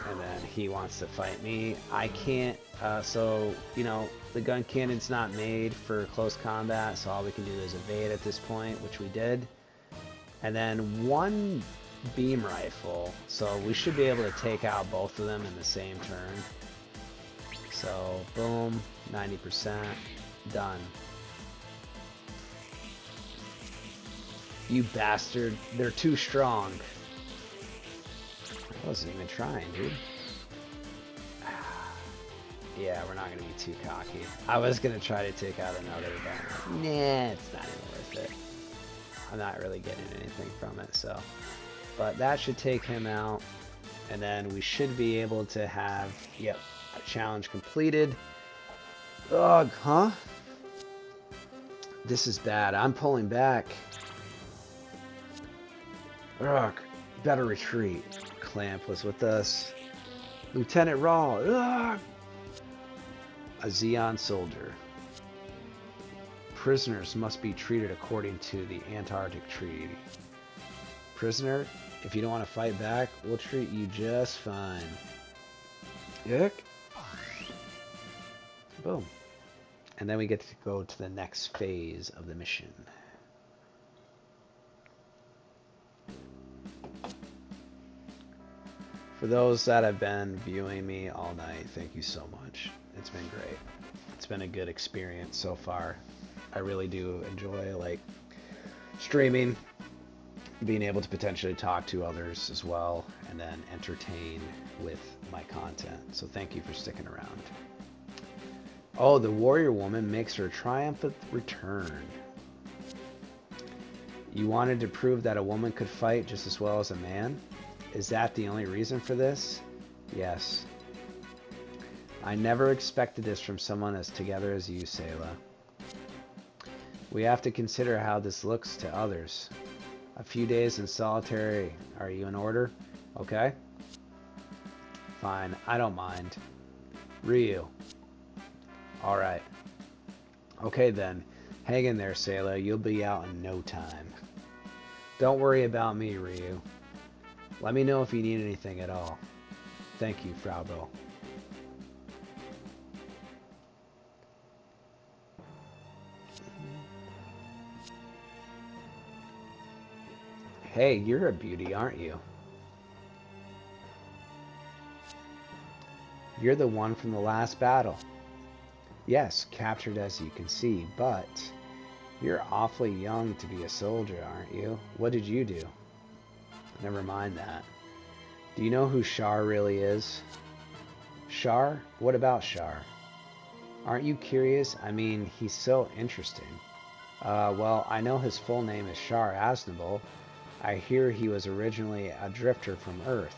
And then he wants to fight me. I can't, so, you know, the gun cannon's not made for close combat, so all we can do is evade at this point, which we did. And then one beam rifle, so we should be able to take out both of them in the same turn. So, boom, 90%, done. You bastard, they're too strong. I wasn't even trying, dude. Yeah, we're not going to be too cocky. I was going to try to take out another, but nah, it's not even worth it. I'm not really getting anything from it, so. But that should take him out. And then we should be able to have, yep, a challenge completed. Ugh, huh? This is bad. I'm pulling back. Ugh. Better retreat. Clamp was with us. Lieutenant Raw. Ugh! A Zeon soldier. Prisoners must be treated according to the Antarctic Treaty. Prisoner, if you don't want to fight back, we'll treat you just fine. Yuck. Boom. And then we get to go to the next phase of the mission. For those that have been viewing me all night, thank you so much. It's been great. It's been a good experience so far. I really do enjoy like streaming, being able to potentially talk to others as well, and then entertain with my content. So thank you for sticking around. Oh, the warrior woman makes her triumphant return. You wanted to prove that a woman could fight just as well as a man? Is that the only reason for this? Yes. I never expected this from someone as together as you, Sayla. We have to consider how this looks to others. A few days in solitary. Are you in order? Okay. Fine, I don't mind. Ryu. Alright. Okay then. Hang in there, Sayla. You'll be out in no time. Don't worry about me, Ryu. Let me know if you need anything at all. Thank you, Fraubo. Hey, you're a beauty, aren't you? You're the one from the last battle. Yes, captured as you can see, but you're awfully young to be a soldier, aren't you? What did you do? Never mind that. Do you know who Char really is? Char? What about Char? Aren't you curious? I mean, he's so interesting. Well, I know his full name is Char Aznable. I hear he was originally a drifter from Earth.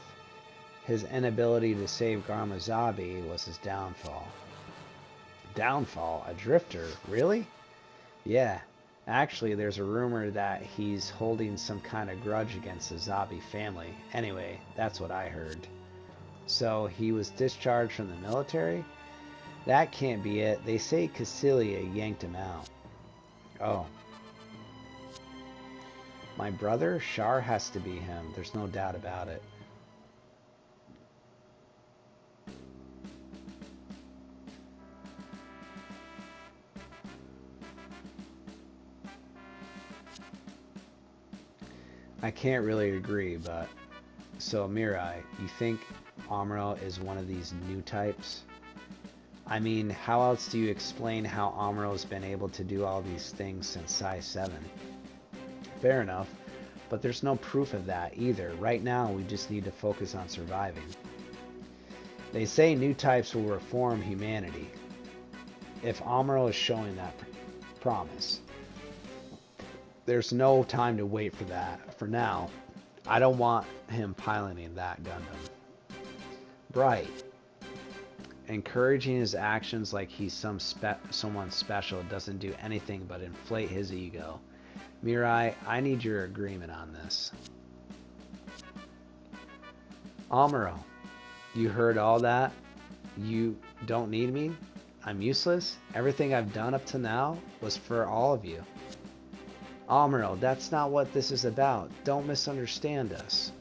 His inability to save Garmazabi was his downfall. Downfall? A drifter? Really? Yeah. Actually, there's a rumor that he's holding some kind of grudge against the Zabi family. Anyway, that's what I heard. So, he was discharged from the military? That can't be it. They say Cassilia yanked him out. Oh. My brother? Char has to be him. There's no doubt about it. I can't really agree, but... So, Mirai, you think Amuro is one of these new types? I mean, how else do you explain how Amuro's been able to do all these things since size 7? Fair enough, but there's no proof of that either. Right now, we just need to focus on surviving. They say new types will reform humanity. If Amuro is showing that promise. There's no time to wait for that. For now, I don't want him piloting that Gundam. Bright. Encouraging his actions like he's someone special doesn't do anything but inflate his ego. Mirai, I need your agreement on this. Amuro, you heard all that? You don't need me? I'm useless? Everything I've done up to now was for all of you. Amuro, that's not what this is about. Don't misunderstand us.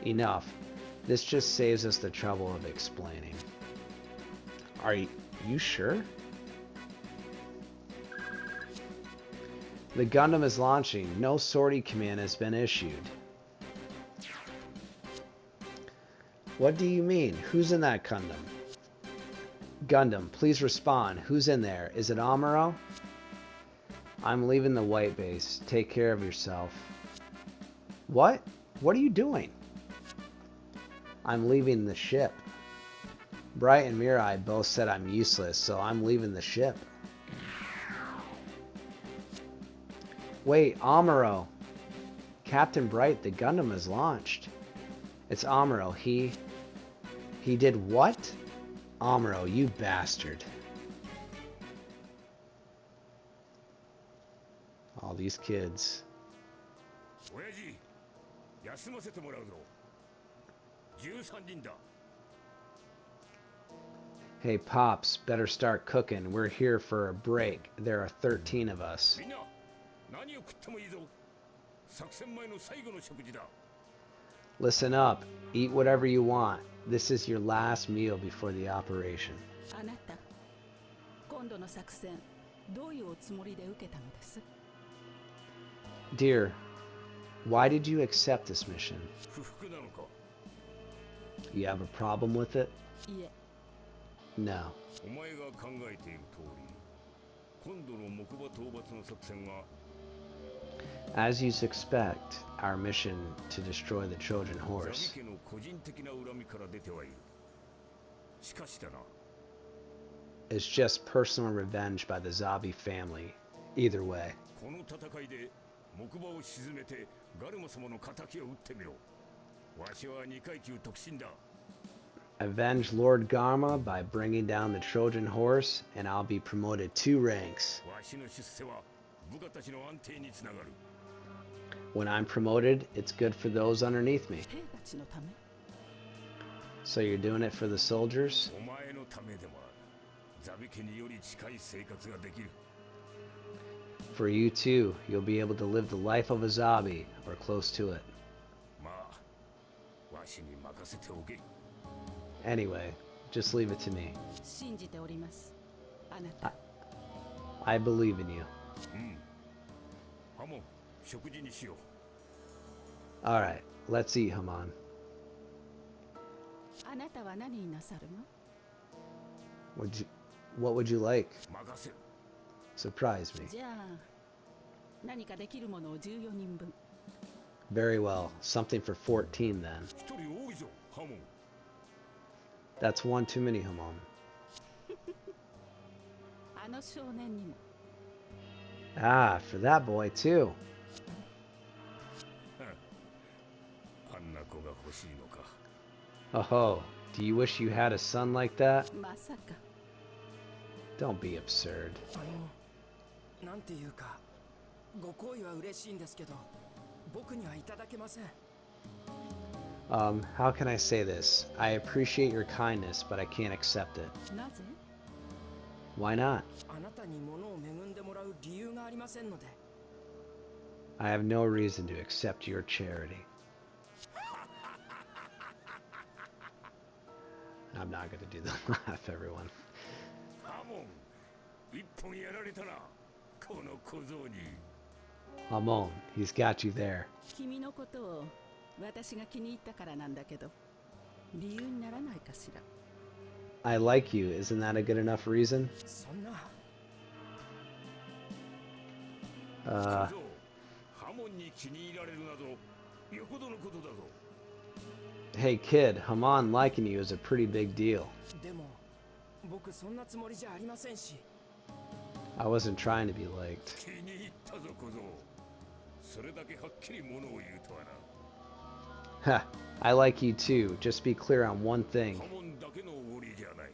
Enough. This just saves us the trouble of explaining. Are you sure? The Gundam is launching. No sortie command has been issued. What do you mean? Who's in that Gundam? Gundam, please respond. Who's in there? Is it Amuro? I'm leaving the white base. Take care of yourself. What? What are you doing? I'm leaving the ship. Bright and Mirai both said I'm useless, so I'm leaving the ship. Wait, Amuro. Captain Bright, the Gundam is launched. It's Amuro. He did what? Amuro, you bastard. All these kids. 休ませてもらうぞ。13人だ。 Hey, Pops, better start cooking. We're here for a break. There are 13 of us. みんな何を食ってもいいぞ。作戦前の最後の食事だ。 Listen up. Eat whatever you want. This is your last meal before the operation. あなた、今度の作戦、どういうおつもりで受けたのです？ Dear, why did you accept this mission? 不服なのか。 You have a problem with it? いえ、 No. お前が考えている通り、今度の木馬討伐の作戦は As you'd expect, our mission to destroy the Trojan ザ horse ビ家の個人的な恨みから出てはいる。しかしだな、 is just personal revenge by the Zabi family. Either way. この戦いで木馬を沈めてガルマ様の敵を撃ってみろ。わしは2階級特進だ。 Avenge Lord Garma by bringing down the Trojan horse, and I'll be promoted 2 ranks. わしの出世は部下たちの安定につながる。 When I'm promoted, it's good for those underneath me. 兵たちのため。 So you're doing it for the soldiers? お前のためでもある。ザビ家により近い生活ができる。 For you too, you'll be able to live the life of a Zabi, or close to it. まあ、わしに任せておけ。 Anyway, just leave it to me. 信じております。あなた。 I believe in you. うん。ハモン、食事にしよう。 Alright, let's eat, Haman. あなたは何になさるの？ What would you like? 任せる。 Surprise me. じゃあ、何かできるものを14人分。 Very well. Something for 14 then. 一人多いぞ、ハモン。 That's one too many, Haman. あの少年にも。 Ah, for that boy too. あんな子が欲しいのか。 Oh, do you wish you had a son like that? まさか。 Don't be absurd. なんていうか、ご好意は嬉しいんですけど、僕にはいただけません。 How can I say this? I appreciate your kindness, but I can't accept it. なぜ？ Why not? あなたに物を恵んでもらう理由がありませんので。 I have no reason to accept your charity. I'm not going to do the laugh, everyone. ハモン、一本やられたな。この小僧に。 Hamon, he's got you there. 君のことを私が気に入ったからなんだけど、理由にならないかしら。 I like you. Isn't that a good enough reason? そんな。小僧、ハモンに気に入られるなど、よほどのことだぞ。 Hey kid, Haman liking you is a pretty big deal. でも、僕そんなつもりじゃありませんし。 I wasn't trying to be liked. 気に入ったぞ、小僧。それだけはっきりものを言うとはな。 Ha, I like you too. Just be clear on one thing. ハモンだけのおごりじゃない。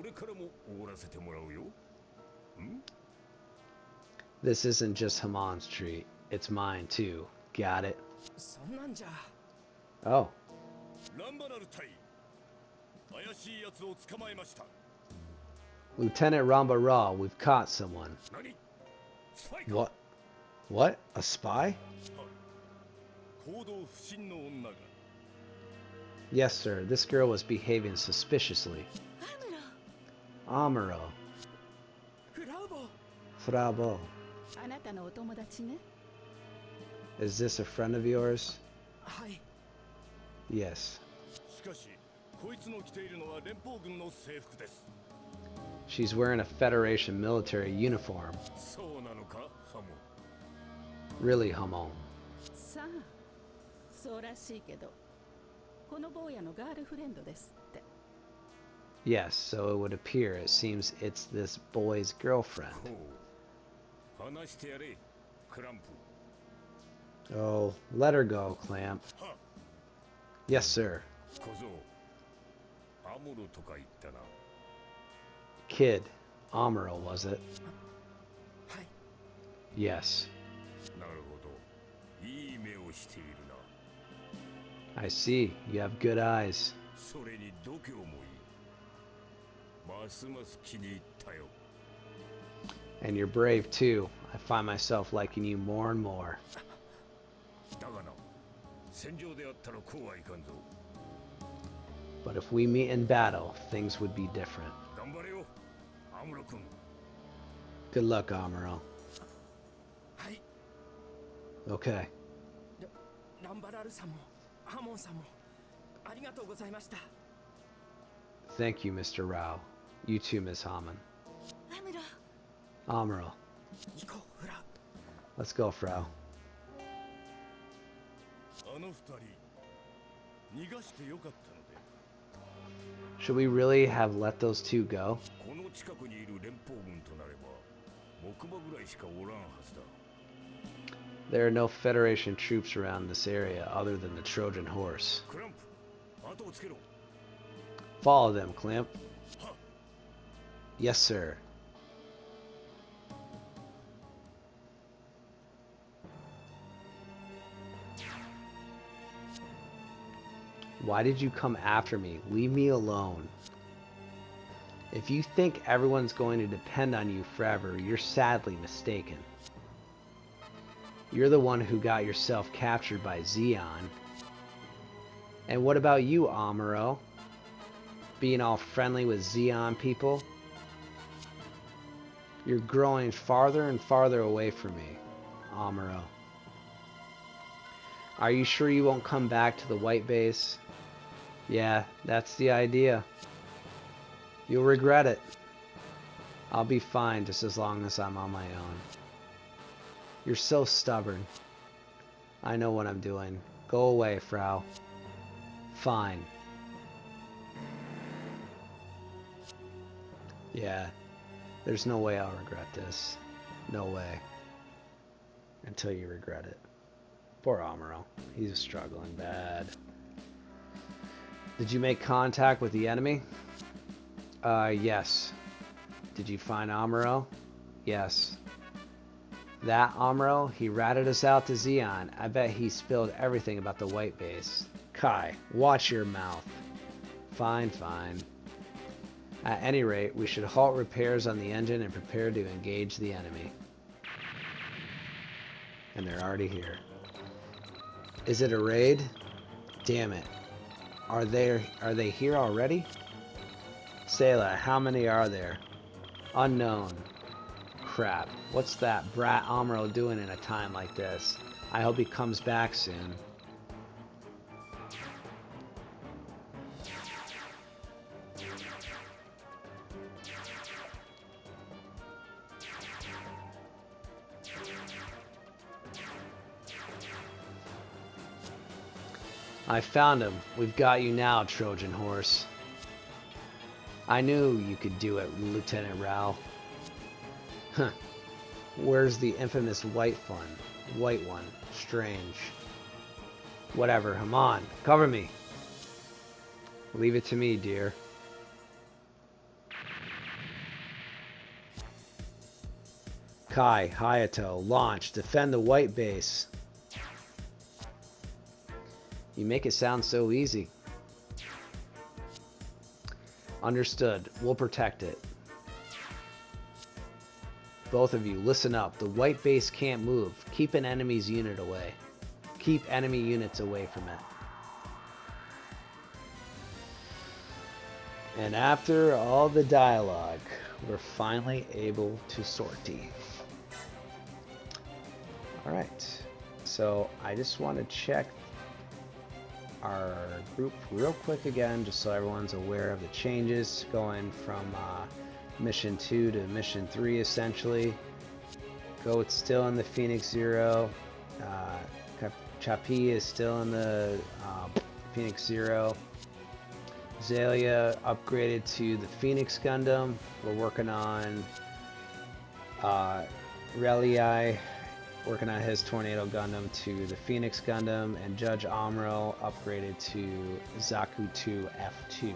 俺からもおごらせてもらうよ。ん？ This isn't just Haman's treat. It's mine too. Got it? そんなんじゃ。 Oh, ランバナル隊、怪しい奴を捕まえました。 Lieutenant Ramba Ra, we've caught someone. 何？スパイか？ What? What? A spy? 行動不審の女が。 Yes, sir. This girl was behaving suspiciously. アムロ、 Amuro. フラウボ。 Frabo. あなたのお友達ね。 Is this a friend of yours? はい。 Yes. しかし、こいつの着ているのは連邦軍の制服です。 She's wearing a Federation military uniform. そうなのか、ハモン。 Really, Hamon. さあ、そうらしいけど、この坊やのガールフレンドですって。 Yes, so it would appear it seems it's this boy's girlfriend. ほう。話してやれ、クランプ。 Oh, let her go, Clamp. は、 Yes, sir. 小僧。アムロとか言ったな。 Kid. Amuro, was it? はい。 Yes. なるほど。いい目をしているな。I see. You have good eyes. それに度胸もいい。ますます気に入ったよ。 And you're brave too. I find myself liking you more and more. だがな、戦場であったらこうはいかんぞ。 But if we meet in battle, things would be different. 頑張れよ、アムロ君。 Good luck, Amuro. はい。 Okay. ランバラルさんもハモンさんもありがとうございました。 Thank you, Mr. Rao. You too, Ms. Hammond. アムロ Amuro. 行こう、フラ。 Let's go, Frau. あの二人、逃がしてよかったので。 Should we really have let those two go? この近くにいる連邦軍となれば、木馬ぐらいしかおらんはずだ。 There are no Federation troops around this area other than the Trojan horse. クランプ、後をつけろ。 Follow them, Clamp. Yes, sir. Why did you come after me? Leave me alone. If you think everyone's going to depend on you forever, you're sadly mistaken. You're the one who got yourself captured by Zeon. And what about you, Amuro? Being all friendly with Zeon people? You're growing farther and farther away from me, Amuro. Are you sure you won't come back to the White Base? Yeah, that's the idea. You'll regret it. I'll be fine just as long as I'm on my own. You're so stubborn. I know what I'm doing. Go away, Frau. Fine. Yeah, there's no way I'll regret this. No way. Until you regret it. Poor Amuro. He's struggling bad. Did you make contact with the enemy? Yes. Did you find Amuro? Yes. That Amuro, he ratted us out to Zeon. I bet he spilled everything about the White Base. Kai, watch your mouth. Fine, fine. At any rate, we should halt repairs on the engine and prepare to engage the enemy. And they're already here. Is it a raid? Damn it. Are they here already? Sayla, how many are there? Unknown. Crap. What's that brat Amuro doing in a time like this? I hope he comes back soon. I found him. We've got you now, Trojan horse. I knew you could do it, Lieutenant Rao. Huh. Where's the infamous white one? Strange. Whatever, come on. Cover me. Leave it to me, dear. Kai, Hayato, launch. Defend the White Base. You make it sound so easy. Understood. We'll protect it. Both of you, listen up. The White Base can't move. Keep an enemy's unit away. Keep enemy units away from it. And after all the dialogue, we're finally able to sortie. Alright. So I just want to check our group real quick again, just so everyone's aware of the changes going from mission 2 to mission 3 essentially. Goat's still in the Phoenix Zero. Chapi is still in the Phoenix Zero. Zalia upgraded to the Phoenix Gundam. We're working on Relii working on his Tornado Gundam to the Phoenix Gundam, and Judge Amuro upgraded to Zaku 2 F2.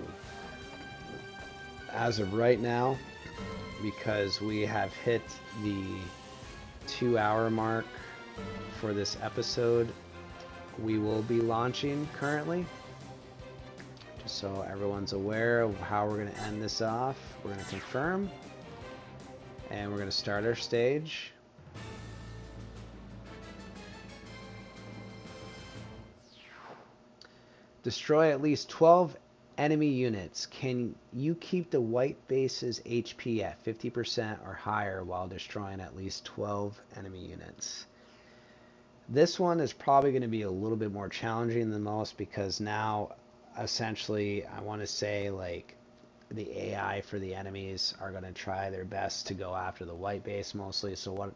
As of right now, because we have hit the 2-hour mark for this episode, we will be launching currently. Just so everyone's aware of how we're going to end this off. We're going to confirm. And we're going to start our stage. Destroy at least 12 enemy units. Can you keep the white base's HP at 50% or higher while destroying at least 12 enemy units? This one is probably going to be a little bit more challenging than most, because now essentially I want to say like the AI for the enemies are going to try their best to go after the white base mostly. So what,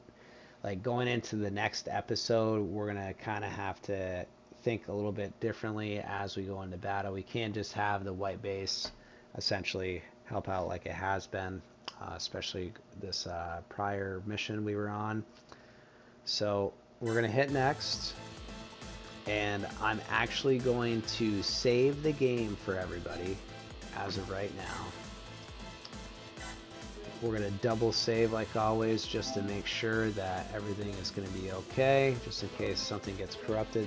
like going into the next episode, we're going to kind of have to think a little bit differently as we go into battle. We can't just have the white base essentially help out like it has been, especially this prior mission we were on. So we're going to hit next, and I'm actually going to save the game for everybody as of right now. We're going to double save like always, just to make sure that everything is going to be okay, just in case something gets corrupted.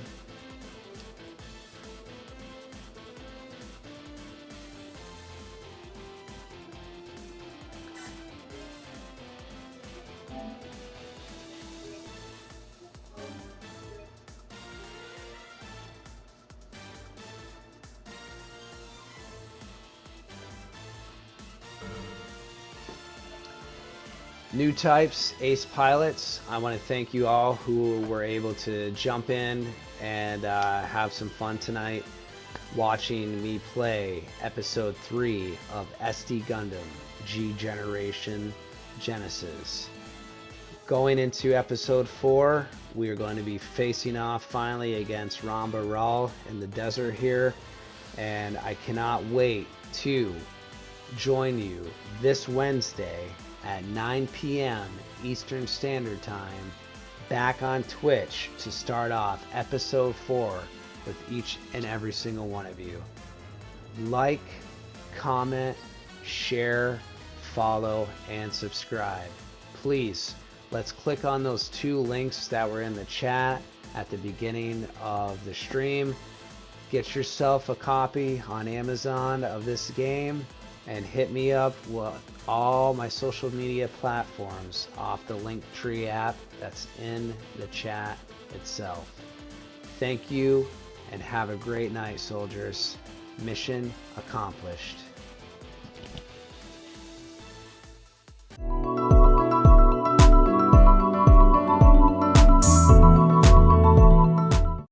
New types, ace pilots. I want to thank you all who were able to jump in and have some fun tonight watching me play episode 3 of SD Gundam G Generation Genesis. Going into episode 4, we are going to be facing off finally against Ramba Ral in the desert here, and I cannot wait to join you this Wednesday at 9 p.m. Eastern Standard Time back on Twitch to start off episode 4 with each and every single one of you. Like, comment, share, follow, and subscribe. Please, let's click on those 2 links that were in the chat at the beginning of the stream. Get yourself a copy on Amazon of this game, and hit me up with all my social media platforms off the Linktree app that's in the chat itself. Thank you, and have a great night, soldiers. Mission accomplished.